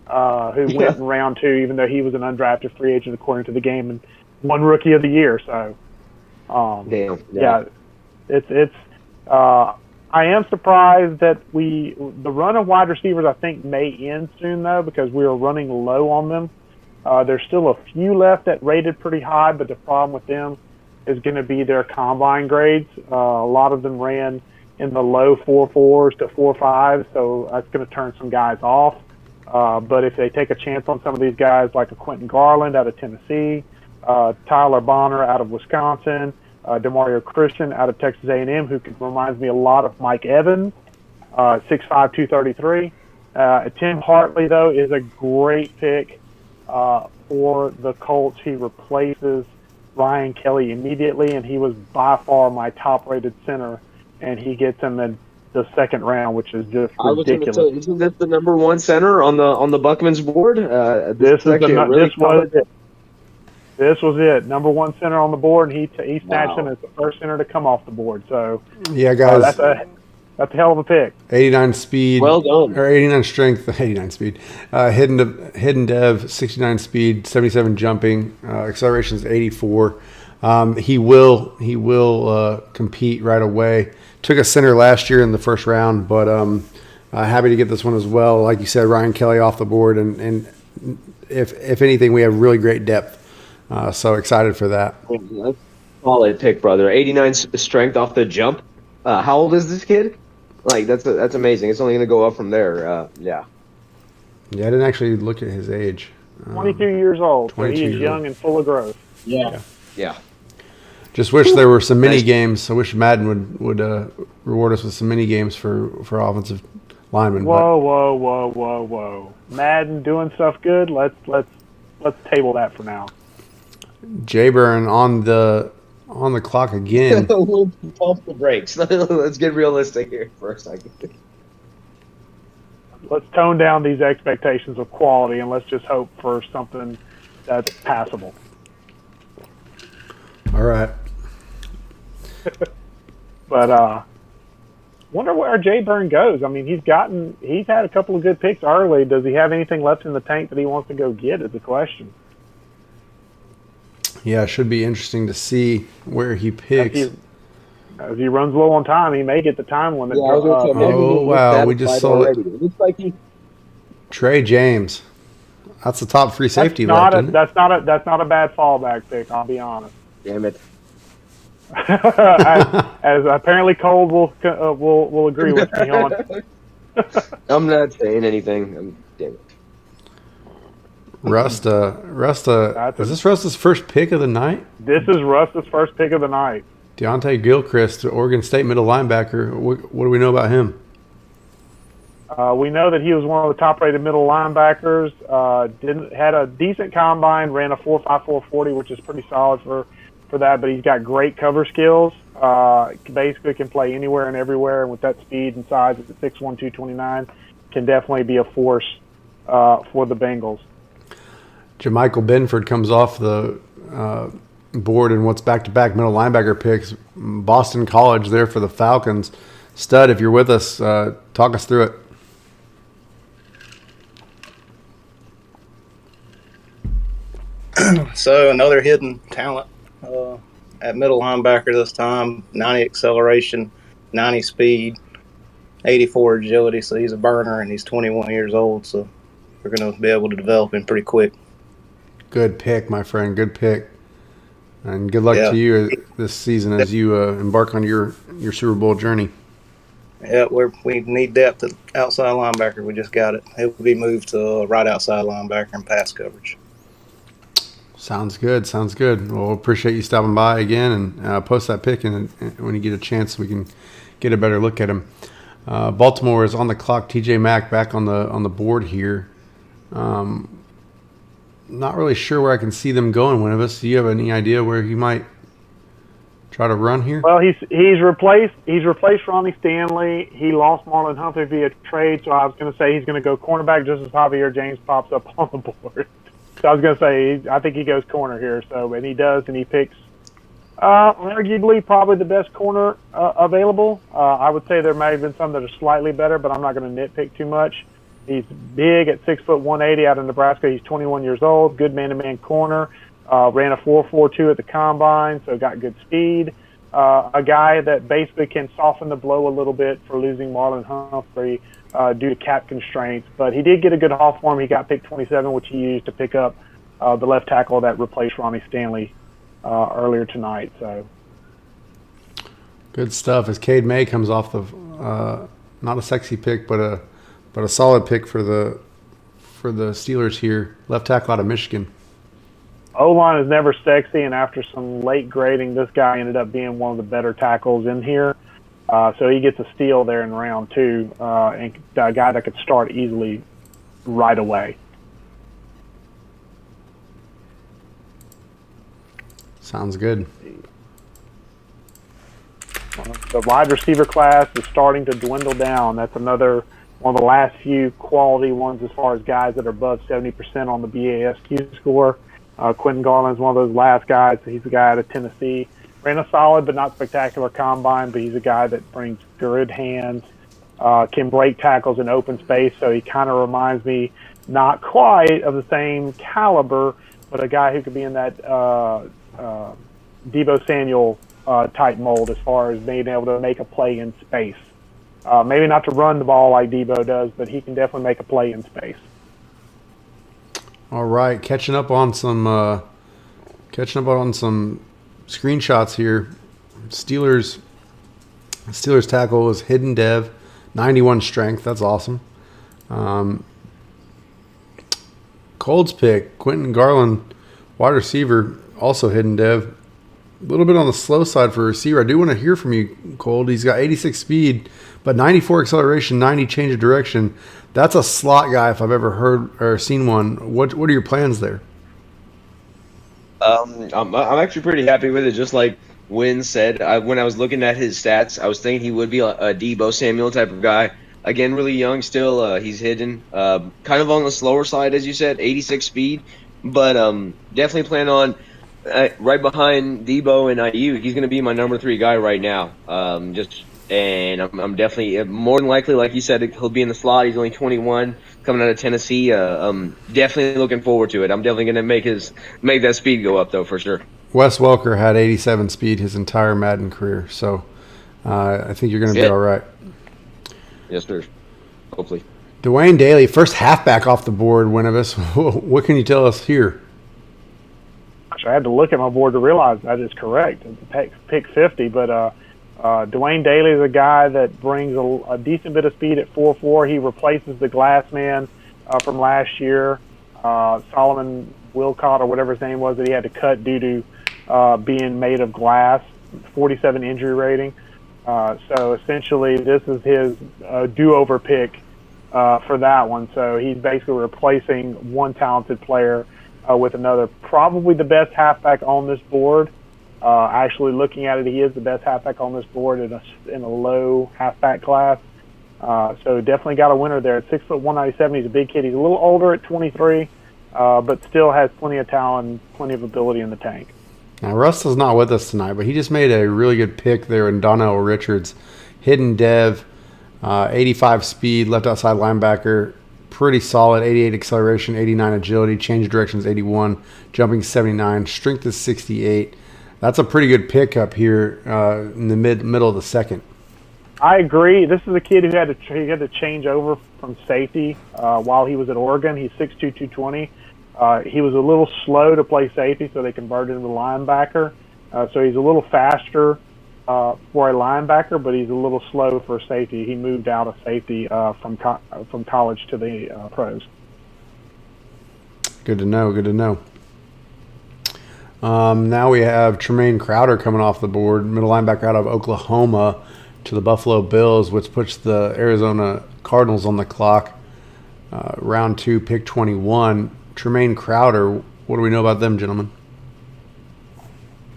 who went in round 2, even though he was an undrafted free agent according to the game and won Rookie of the Year. So, it's I am surprised that the run of wide receivers I think may end soon though, because we are running low on them. There's still a few left that rated pretty high, but the problem with them is going to be their combine grades. A lot of them ran in the low 4.4s to 4.5s, so that's going to turn some guys off. But if they take a chance on some of these guys like a Quentin Garland out of Tennessee, Tyler Bonner out of Wisconsin, Demario Christian out of Texas A&M, who reminds me a lot of Mike Evans, 6'5", 233. Tim Hartley, though, is a great pick for the Colts. He replaces Ryan Kelly immediately, and he was by far my top-rated center, and he gets him in the second round, which is just ridiculous. Isn't this the number one center on the Buckman's board? This was it. Number one center on the board, and he snatched him as the first center to come off the board. So yeah, guys, That's a hell of a pick. 89 speed. Well done. Or 89 strength, 89 speed. Hidden dev, 69 speed, 77 jumping. Acceleration is 84. He will compete right away. Took a center last year in the first round, but happy to get this one as well. Like you said, Ryan Kelly off the board, and if anything, we have really great depth. So excited for that. Solid pick, brother. 89 strength off the jump. How old is this kid? Like that's amazing. It's only going to go up from there. Yeah. Yeah, I didn't actually look at his age. 22 years old. So 22 he is years young old. and full of growth. Yeah. Just wish there were some mini games. I wish Madden would reward us with some mini games for offensive linemen. Whoa. Madden doing stuff good. Let's table that for now. J-Burn on the clock again. We'll pump the brakes. Let's get realistic here for a second. Let's tone down these expectations of quality and let's just hope for something that's passable. All right. But wonder where Jay Burn goes. I mean, he's had a couple of good picks early. Does he have anything left in the tank that he wants to go get is the question. Yeah, it should be interesting to see where he picks. As he runs low on time, he may get the time limit. Oh, wow. We just saw it. It looks like he... Trey James. That's the top free safety that's left, not that's not a bad fallback pick, I'll be honest. Damn it. as apparently Cole will agree with me on. I'm not saying anything. Damn it. Rusta. Is this Rusta's first pick of the night? This is Rusta's first pick of the night. Deontay Gilchrist, Oregon State middle linebacker. What do we know about him? We know that he was one of the top-rated middle linebackers. Had a decent combine, ran a 4.54 40, which is pretty solid for that. But he's got great cover skills. Basically, can play anywhere and everywhere, and with that speed and size at 6'1", 229, can definitely be a force for the Bengals. Jermichael Benford comes off the board in what's back-to-back middle linebacker picks. Boston College there for the Falcons. Stud, if you're with us, talk us through it. So another hidden talent at middle linebacker this time. 90 acceleration, 90 speed, 84 agility. So he's a burner, and he's 21 years old. So we're going to be able to develop him pretty quick. Good pick, my friend. Good pick. And good luck to you this season as you embark on your Super Bowl journey. Yeah, we need depth at outside linebacker. We just got it. He'll be moved to right outside linebacker and pass coverage. Sounds good. Well, appreciate you stopping by again and post that pick, and when you get a chance, we can get a better look at him. Baltimore is on the clock. TJ Mack back on the board here. Not really sure where I can see them going. One of us. Do you have any idea where he might try to run here? Well, he's replaced Ronnie Stanley. He lost Marlon Humphrey via trade, so I was going to say he's going to go cornerback just as Javier James pops up on the board. So I was going to say I think he goes corner here. So and he does, and he picks arguably probably the best corner available. I would say there may have been some that are slightly better, but I'm not going to nitpick too much. He's big at 6'1", 180 out of Nebraska. He's 21 years old. Good man-to-man corner. Ran a 4.42 at the combine, so got good speed. A guy that basically can soften the blow a little bit for losing Marlon Humphrey due to cap constraints. But he did get a good haul for him. He got picked 27, which he used to pick up the left tackle that replaced Ronnie Stanley earlier tonight. So good stuff. As Cade May comes off the not a sexy pick, but a solid pick for the Steelers here. Left tackle out of Michigan. O-line is never sexy, and after some late grading, this guy ended up being one of the better tackles in here. So he gets a steal there in round 2, and a guy that could start easily right away. Sounds good. The wide receiver class is starting to dwindle down. That's another one of the last few quality ones as far as guys that are above 70% on the BASQ score. Quentin Garland's one of those last guys. He's a guy out of Tennessee. ran a solid but not spectacular combine, but he's a guy that brings good hands, can break tackles in open space, so he kind of reminds me, not quite of the same caliber, but a guy who could be in that Deebo Samuel type mold as far as being able to make a play in space. Maybe not to run the ball like Deebo does, but he can definitely make a play in space. All right, catching up on some screenshots here. Steelers tackle is hidden dev, 91 strength. That's awesome. Cold's pick, Quentin Garland, wide receiver, also hidden dev. A little bit on the slow side for a receiver. I do want to hear from you, Cold. He's got 86 speed, but 94 acceleration, 90 change of direction. That's a slot guy if I've ever heard or seen one. What are your plans there? I'm actually pretty happy with it. Just like Wynn said, when I was looking at his stats, I was thinking he would be a Deebo Samuel type of guy. Again, really young still. He's hidden. Kind of on the slower side, as you said, 86 speed. But definitely plan on right behind Deebo and IU. He's going to be my number 3 guy right now. I'm definitely more than likely, like you said, he'll be in the slot. He's only 21, coming out of Tennessee. Definitely looking forward to it. I'm definitely going to make that speed go up though, for sure. Wes Welker had 87 speed his entire Madden career, so I think you're going to be all right. Yes, sir. Hopefully. Dwayne Daly, first halfback off the board, Winnibus. What can you tell us here? I had to look at my board to realize that is correct. Pick 50, but Dwayne Daly is a guy that brings a decent bit of speed at 4.4. He replaces the glass man from last year, Solomon Wilcott or whatever his name was that he had to cut due to being made of glass, 47 injury rating. So essentially this is his do-over pick for that one. So he's basically replacing one talented player with another. Probably the best halfback on this board. Actually looking at it, he is the best halfback on this board in a low halfback class. So definitely got a winner there. At 6'1", 197, he's a big kid. He's a little older at 23, but still has plenty of talent and plenty of ability in the tank. Now, Russ is not with us tonight, but he just made a really good pick there in Donnell Richards. Hidden dev, 85 speed, left outside linebacker. Pretty solid, 88 acceleration, 89 agility, change of directions 81, jumping 79, strength is 68. That's a pretty good pickup here in the middle of the second. I agree. This is a kid who had to change over from safety while he was at Oregon. He's 6'2", 220. He was a little slow to play safety, so they converted him to linebacker. So he's a little faster for a linebacker, but he's a little slow for safety. He moved out of safety from college to the pros. Good to know. Good to know. Now we have Tremaine Crowder coming off the board, middle linebacker out of Oklahoma to the Buffalo Bills, which puts the Arizona Cardinals on the clock. Round 2, pick 21. Tremaine Crowder, what do we know about them, gentlemen?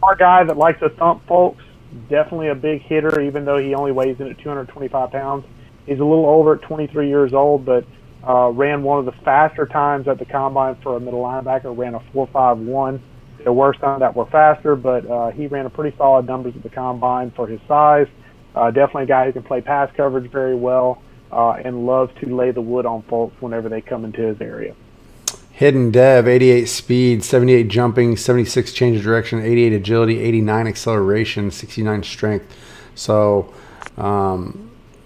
Our guy that likes to thump folks, definitely a big hitter, even though he only weighs in at 225 pounds. He's a little older at 23 years old, but ran one of the faster times at the combine for a middle linebacker, ran a 4.51. There were some that were faster, but he ran a pretty solid numbers at the combine for his size. Definitely a guy who can play pass coverage very well and loves to lay the wood on folks whenever they come into his area. Hidden dev, 88 speed, 78 jumping, 76 change of direction, 88 agility, 89 acceleration, 69 strength. So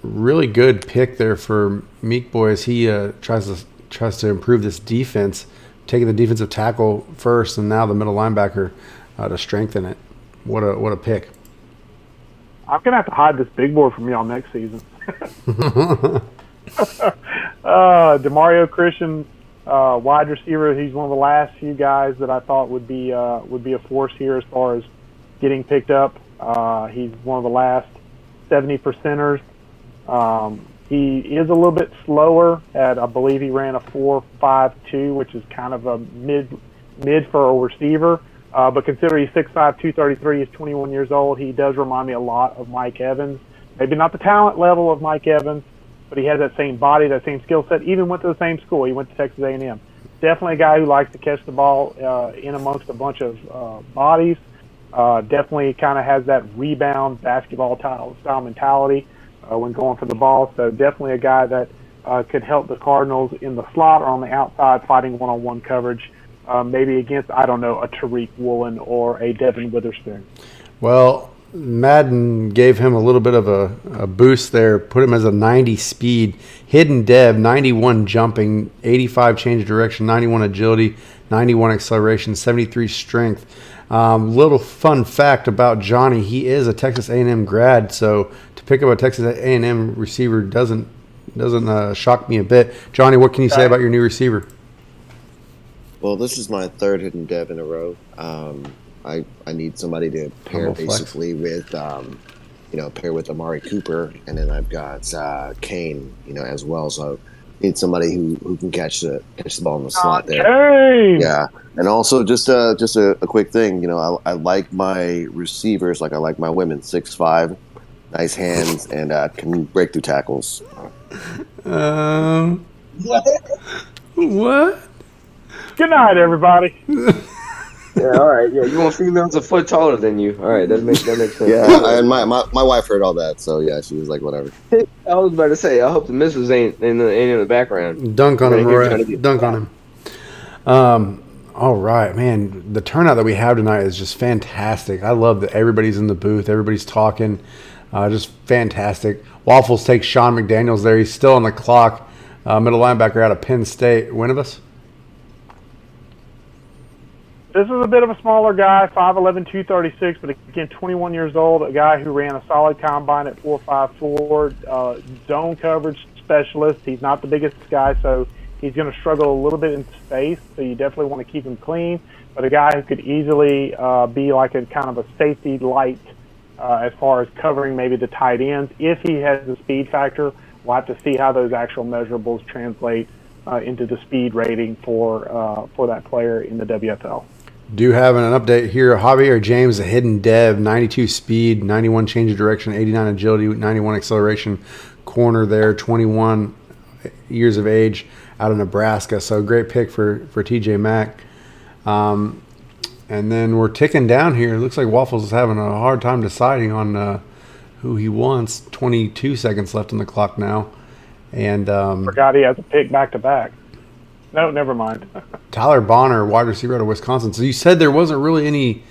really good pick there for Meek Boy as he tries to improve this defense, taking the defensive tackle first and now the middle linebacker to strengthen it. What a pick. I'm going to have to hide this big board from y'all next season. DeMario Christian, wide receiver. He's one of the last few guys that I thought would be a force here as far as getting picked up. He's one of the last 70%ers. He is a little bit slower at, I believe he ran a 4.52, which is kind of a mid for a receiver. But consider he's 6'5", 233, he's 21 years old. He does remind me a lot of Mike Evans. Maybe not the talent level of Mike Evans, but he has that same body, that same skill set. Even went to the same school. He went to Texas A&M. Definitely a guy who likes to catch the ball in amongst a bunch of bodies. Definitely kind of has that rebound basketball style mentality when going for the ball. So definitely a guy that could help the Cardinals in the slot or on the outside fighting one-on-one coverage, maybe against, I don't know, a Tariq Woolen or a Devin Witherspoon. Well, Madden gave him a little bit of a boost there, put him as a 90 speed, hidden dev, 91 jumping, 85 change of direction, 91 agility, 91 acceleration, 73 strength. Little fun fact about Johnny, he is a Texas A&M grad, so to pick up a Texas A&M receiver doesn't shock me a bit. Johnny, what can you say about your new receiver? Well, this is my third hidden dev in a row. I need somebody to pair basically with, pair with Amari Cooper, and then I've got Kane, as well. So I need somebody who can catch the ball in the slot there. Kane! Yeah, and also just a quick thing, I like my receivers like I like my women, 6'5", nice hands, and can break through tackles. What? Good night, everybody. Yeah, all right. Yeah, you want females a foot taller than you. All right, that makes sense. Yeah, and my wife heard all that, so yeah, she was like, whatever. I was about to say, I hope the missus ain't in the background. Dunk on him, Roy. Dunk on him. All right, man. The turnout that we have tonight is just fantastic. I love that everybody's in the booth. Everybody's talking. Just fantastic. Waffles takes Sean McDaniels there. He's still on the clock. Middle linebacker out of Penn State. Winovus? This is a bit of a smaller guy, 5'11", 236, but again, 21 years old, a guy who ran a solid combine at 4.54, zone coverage specialist. He's not the biggest guy, so he's going to struggle a little bit in space, so you definitely want to keep him clean, but a guy who could easily be like a kind of a safety light as far as covering maybe the tight ends. If he has the speed factor, we'll have to see how those actual measurables translate into the speed rating for that player in the WFL. Do have an update here. Javier James, a hidden dev, 92 speed, 91 change of direction, 89 agility, 91 acceleration, corner there, 21 years of age, out of Nebraska. So great pick for TJ Mack. And then we're ticking down here. It looks like Waffles is having a hard time deciding on who he wants. 22 seconds left on the clock now. And forgot he has a pick back-to-back. No, never mind. Tyler Bonner, wide receiver out of Wisconsin. So you said there wasn't really any,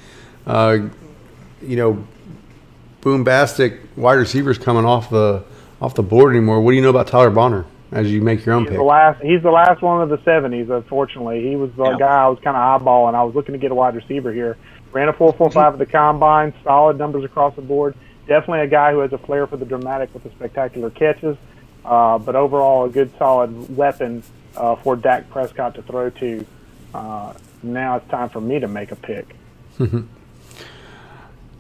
boombastic wide receivers coming off the board anymore. What do you know about Tyler Bonner as you make your own pick? He's the last one of the 70s, unfortunately. He was the guy I was kind of eyeballing. I was looking to get a wide receiver here. Ran a 4.45 at the combine, solid numbers across the board. Definitely a guy who has a flair for the dramatic with the spectacular catches, but overall a good solid weapon for Dak Prescott to throw to. Now it's time for me to make a pick.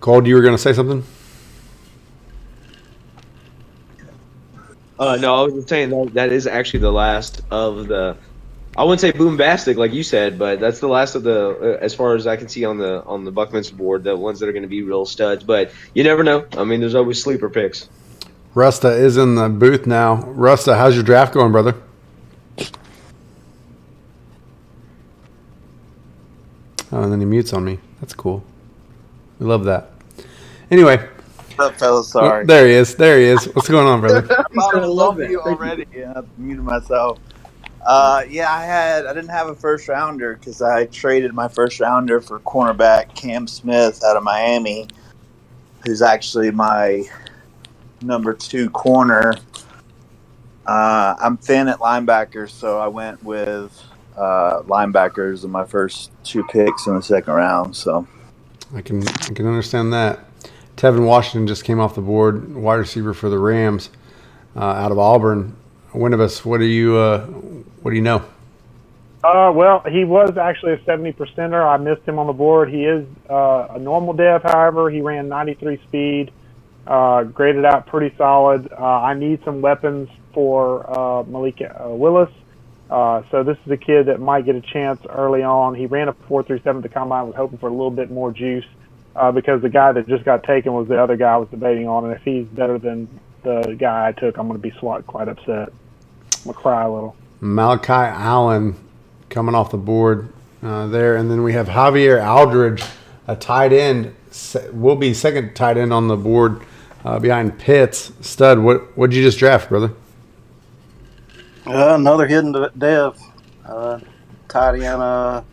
Cole, you were going to say something? No, I was just saying that is actually the last of the. I wouldn't say boombastic like you said, but that's the last of the, as far as I can see on the Buckminster board, the ones that are going to be real studs. But you never know. I mean, there's always sleeper picks. Rusta is in the booth now. Rusta, how's your draft going, brother? Oh, and then he mutes on me. That's cool. We love that. Anyway. What's up, fellas? Sorry. There he is. What's going on, brother? I love you already. Yeah, I muted myself. I didn't have a first rounder because I traded my first rounder for cornerback Cam Smith out of Miami, who's actually my number 2 corner. I'm thin at linebackers, so I went with linebackers in my first 2 picks in the second round. So I can understand that. Tevin Washington just came off the board, wide receiver for the Rams, out of Auburn. Winovus, what do you know? Well, he was actually a 70%er. I missed him on the board. He is a normal dev, however. He ran 93 speed, graded out pretty solid. I need some weapons for Malik Willis. So this is a kid that might get a chance early on. He ran a 4.37 at the combine. Was hoping for a little bit more juice because the guy that just got taken was the other guy I was debating on. And if he's better than the guy I took, I'm going to be quite upset. I'm going to cry a little. Malachi Allen coming off the board there. And then we have Javier Aldridge, a tight end, will be second tight end on the board behind Pitts. Stud, what did you just draft, brother? Another hidden dev. Tight end,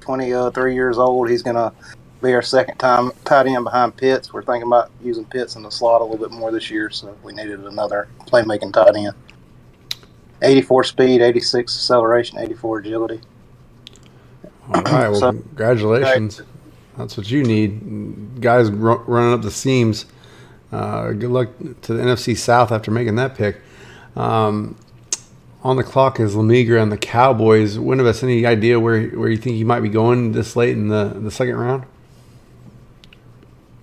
23 years old. He's going to be our second time tight end behind Pitts. We're thinking about using Pitts in the slot a little bit more this year, so we needed another playmaking tight end. 84 speed, 86 acceleration, 84 agility. All right, well, congratulations. That's what you need. Guys running up the seams. Good luck to the NFC South after making that pick. On the clock is Lemigra and the Cowboys. Winnebus, any idea where you think he might be going this late in the second round?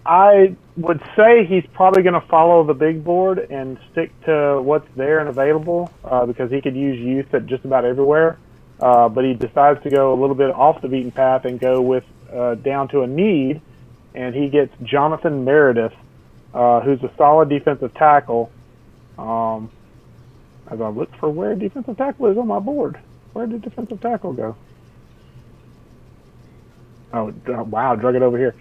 I would say he's probably going to follow the big board and stick to what's there and available because he could use youth at just about everywhere. But he decides to go a little bit off the beaten path and go with down to a need, and he gets Jonathan Meredith, who's a solid defensive tackle. As I look for where defensive tackle is on my board. Where did defensive tackle go? Oh, wow, drug it over here.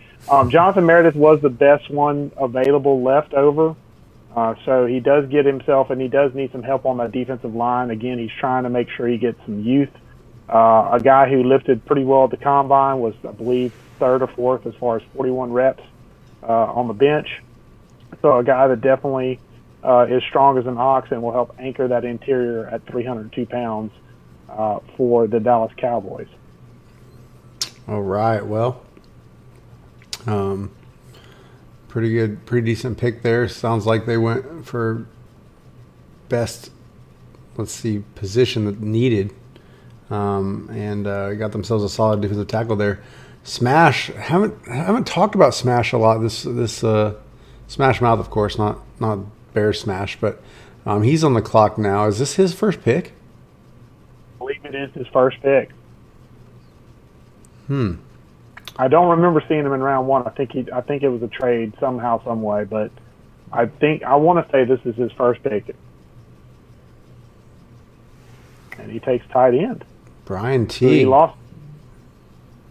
Jonathan Meredith was the best one available left over. So he does get himself, and he does need some help on that defensive line. Again, he's trying to make sure he gets some youth. A guy who lifted pretty well at the combine was, I believe, third or fourth as far as 41 reps on the bench. So a guy that definitely is strong as an ox and will help anchor that interior at 302 pounds for the Dallas Cowboys. All right, well, pretty good, pretty decent pick there. Sounds like they went for best, position that needed, and got themselves a solid defensive tackle there. Smash, haven't talked about Smash a lot. This Smash Mouth, of course, not Bear Smash, but he's on the clock now. Is this his first pick? I believe it is his first pick. I don't remember seeing him in round one. I think it was a trade somehow, some way, but I want to say this is his first pick. And he takes tight end. Brian T. So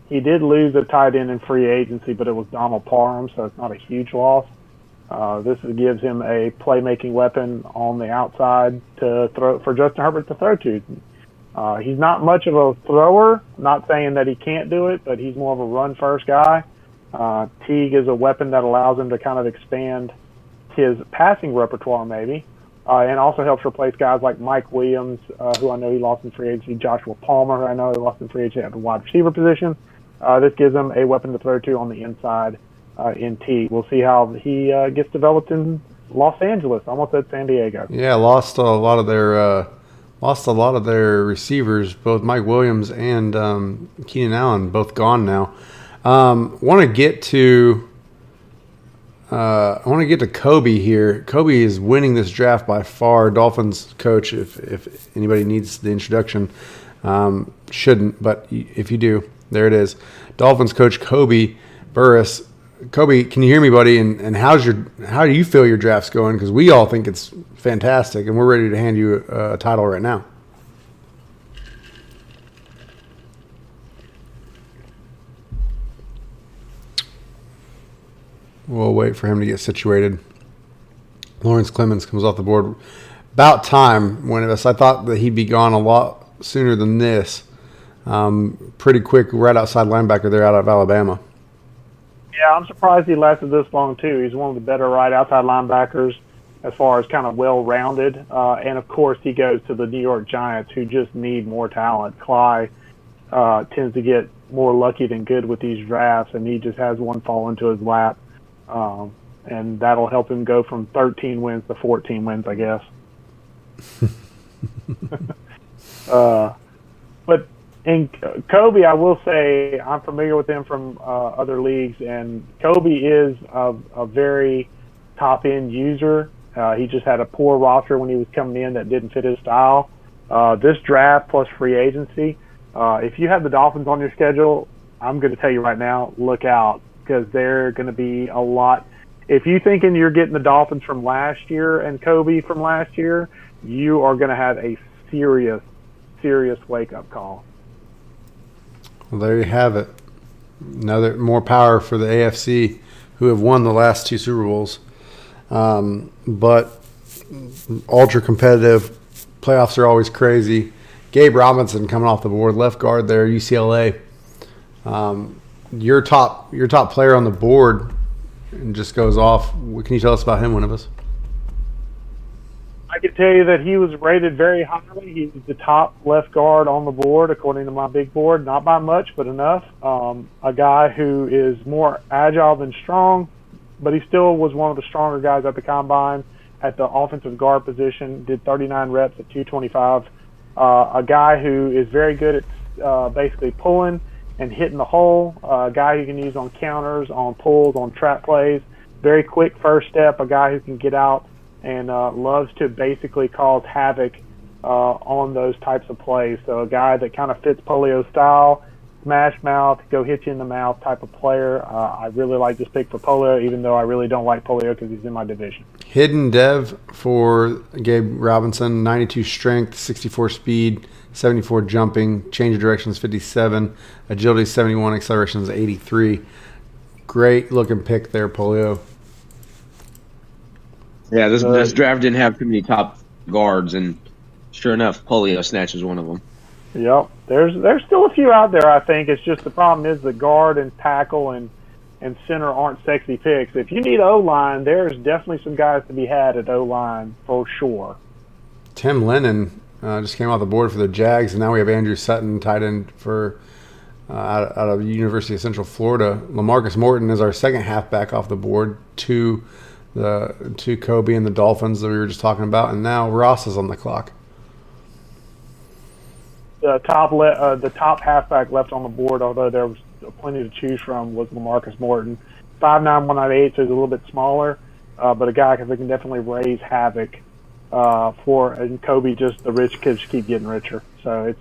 he did lose a tight end in free agency, but it was Donald Parham, so it's not a huge loss. This gives him a playmaking weapon on the outside to throw for Justin Herbert to throw to. He's not much of a thrower. Not saying that he can't do it, but he's more of a run-first guy. Teague is a weapon that allows him to kind of expand his passing repertoire, maybe, and also helps replace guys like Mike Williams, who I know he lost in free agency, Joshua Palmer, who I know he lost in free agency at the wide receiver position. This gives him a weapon to throw to on the inside. In T. We'll see how he gets developed in Los Angeles. I almost said San Diego. Yeah, lost a lot of their receivers, both Mike Williams and Keenan Allen, both gone now. Want to get to Kobe here. Kobe is winning this draft by far. Dolphins coach, if anybody needs the introduction, shouldn't, but if you do, there it is. Dolphins coach Kobe Burris. Kobe, can you hear me, buddy? And how do you feel your draft's going? Because we all think it's fantastic, and we're ready to hand you a title right now. We'll wait for him to get situated. Lawrence Clemens comes off the board. About time, one of us. I thought that he'd be gone a lot sooner than this. Pretty quick, right outside linebacker there out of Alabama. Yeah, I'm surprised he lasted this long, too. He's one of the better right outside linebackers as far as kind of well-rounded. And, of course, he goes to the New York Giants, who just need more talent. Cly tends to get more lucky than good with these drafts, and he just has one fall into his lap. And that'll help him go from 13 wins to 14 wins, I guess. But in Kobe, I will say I'm familiar with him from other leagues, and Kobe is a very top-end user. He just had a poor roster when he was coming in that didn't fit his style. This draft plus free agency, if you have the Dolphins on your schedule, I'm going to tell you right now, look out, because they're going to be a lot. If you're thinking you're getting the Dolphins from last year and Kobe from last year, you are going to have a serious wake-up call. Well, there you have it. More power for the AFC, who have won the last 2 Super Bowls. But ultra competitive. Playoffs are always crazy. Gabe Robinson coming off the board, left guard there, UCLA. Your top player on the board and just goes off. What can you tell us about him, one of us? I can tell you that he was rated very highly. He's the top left guard on the board, according to my big board. Not by much, but enough. A guy who is more agile than strong, but he still was one of the stronger guys at the combine at the offensive guard position. Did 39 reps at 225. A guy who is very good at basically pulling and hitting the hole. A guy who can use on counters, on pulls, on trap plays. Very quick first step. A guy who can get out and loves to basically cause havoc on those types of plays. So a guy that kind of fits Polio style, smash mouth, go hit you in the mouth type of player. I really like this pick for Polio, even though I really don't like Polio because he's in my division. Hidden dev for Gabe Robinson, 92 strength, 64 speed, 74 jumping, change of directions 57, agility 71, acceleration is 83. Great looking pick there, Polio. Yeah, this draft didn't have too many top guards, and sure enough, Polio snatches one of them. Yep, there's still a few out there. I think it's just the problem is the guard and tackle and center aren't sexy picks. If you need O-line, there's definitely some guys to be had at O-line for sure. Tim Lennon just came off the board for the Jags, and now we have Andrew Sutton, tight end for out of the University of Central Florida. LaMarcus Morton is our second halfback off the board to Kobe and the Dolphins that we were just talking about, and now Ross is on the clock. The top halfback left on the board, although there was plenty to choose from, was LaMarcus Morton. 5'9", 198, so he's a little bit smaller, but a guy that can definitely raise havoc and Kobe. Just the rich kids keep getting richer, so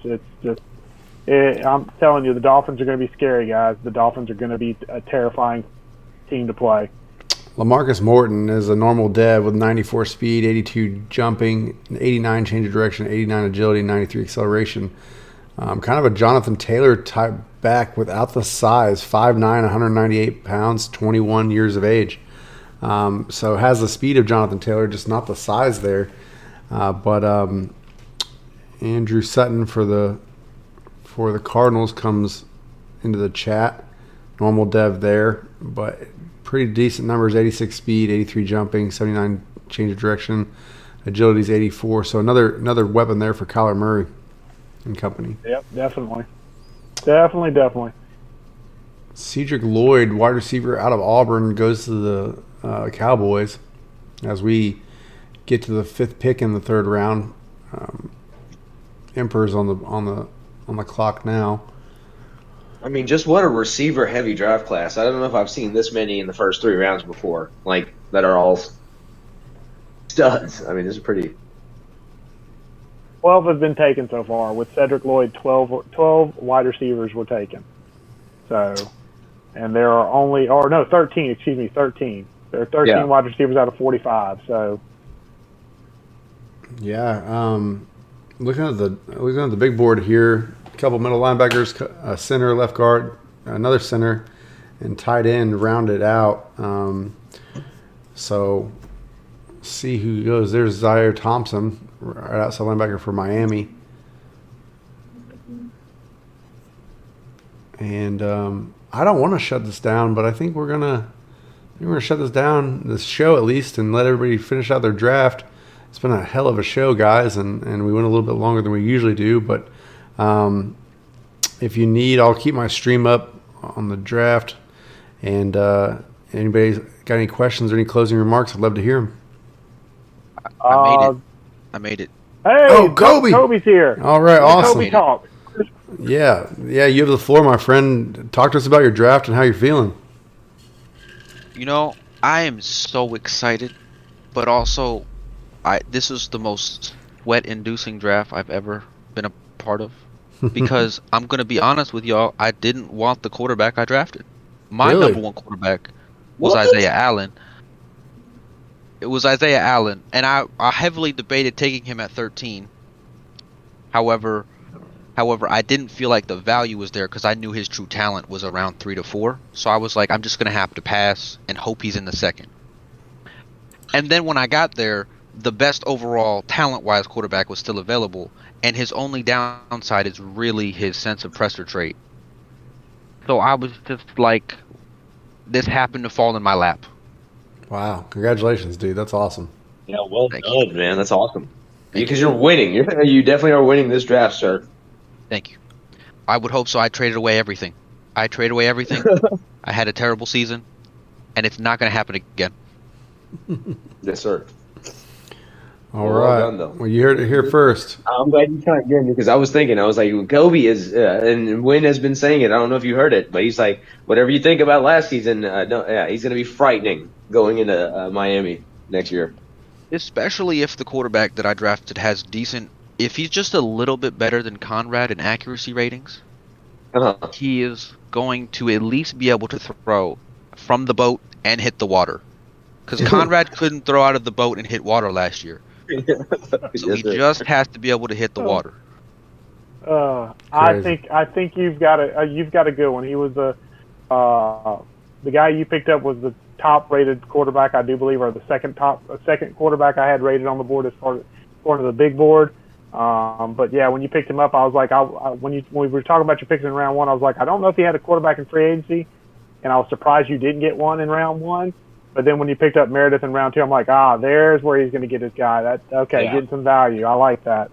I'm telling you, the Dolphins are going to be scary, guys. The Dolphins are going to be a terrifying team to play. LaMarcus Morton is a normal dev with 94 speed, 82 jumping, 89 change of direction, 89 agility, 93 acceleration. Kind of a Jonathan Taylor type back without the size, 5'9", 198 pounds, 21 years of age. So has the speed of Jonathan Taylor, just not the size there. But Andrew Sutton for the Cardinals comes into the chat. Normal dev there, but pretty decent numbers, 86 speed, 83 jumping, 79 change of direction, agility is 84. So another weapon there for Kyler Murray and company. Yep, definitely. Cedric Lloyd, wide receiver out of Auburn, goes to the Cowboys as we get to the 5th pick in the 3rd round. Emperor's on the clock now. I mean, just what a receiver-heavy draft class. I don't know if I've seen this many in the first 3 rounds before, like, that are all studs. I mean, this is pretty... 12 have been taken so far. With Cedric Lloyd, 12 wide receivers were taken. So, and there are only... 13. There are 13 wide receivers out of 45, so... Yeah, looking at the big board here, a couple middle linebackers, a center, left guard, another center, and tight end rounded out. So see who goes. There's Zaire Thompson, right outside linebacker for Miami. And I don't want to shut this down, but I think we're gonna shut this down, this show at least, and let everybody finish out their draft. It's been a hell of a show, guys, and we went a little bit longer than we usually do. But if you need, I'll keep my stream up on the draft. And anybody got any questions or any closing remarks, I'd love to hear them. I made it. Hey, Kobe! Kobe's here. All right, awesome. Kobe talk. Yeah, you have the floor, my friend. Talk to us about your draft and how you're feeling. You know, I am so excited, but also... this is the most sweat-inducing draft I've ever been a part of, because I'm going to be honest with y'all, I didn't want the quarterback I drafted. My number one quarterback was Isaiah Allen. It was Isaiah Allen, and I heavily debated taking him at 13. However, However, I didn't feel like the value was there because I knew his true talent was around 3 to 4. So I was like, I'm just going to have to pass and hope he's in the second. And then when I got there, the best overall talent-wise quarterback was still available, and his only downside is really his sense of pressure trait. So I was just like, this happened to fall in my lap. Wow. Congratulations, dude. That's awesome. Yeah, well Thank done, man. That's awesome. Thank Because you're winning. You definitely are winning this draft, sir. Thank you. I would hope so. I traded away everything. I had a terrible season, and it's not going to happen again. Yes, sir. All Well right. done, though. Well, you heard it here first. I'm glad you kind of getting me because I was thinking, I was like, Kobe is, and Wynn has been saying it. I don't know if you heard it, but he's like, whatever you think about last season, he's going to be frightening going into Miami next year. Especially if the quarterback that I drafted has decent. If he's just a little bit better than Conrad in accuracy ratings, he is going to at least be able to throw from the boat and hit the water. Because Conrad couldn't throw out of the boat and hit water last year. So he just has to be able to hit the water. I think you've got a good one. He was the guy you picked up was the top rated quarterback, I do believe, or the second quarterback I had rated on the board as far as going to the big board. But yeah, when you picked him up, I was like, when we were talking about your picks in round 1, I was like, I don't know if he had a quarterback in free agency, and I was surprised you didn't get one in round 1. But then when you picked up Meredith in round 2, I'm like, there's where he's going to get his guy. Getting some value. I like that.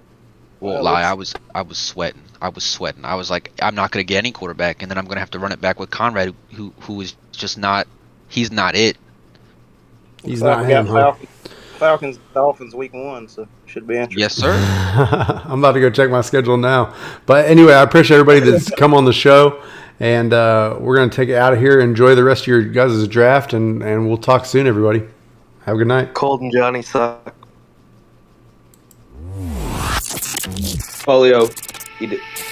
Well, I was sweating. I was like, I'm not going to get any quarterback, and then I'm going to have to run it back with Conrad, who is just not. He's not it. He's not him, huh? Falcons, Dolphins, week 1, so should be interesting. Yes, sir. I'm about to go check my schedule now. But anyway, I appreciate everybody that's come on the show, and we're going to take it out of here. Enjoy the rest of your guys' draft, and we'll talk soon, everybody. Have a good night. Cold and Johnny suck. Polio.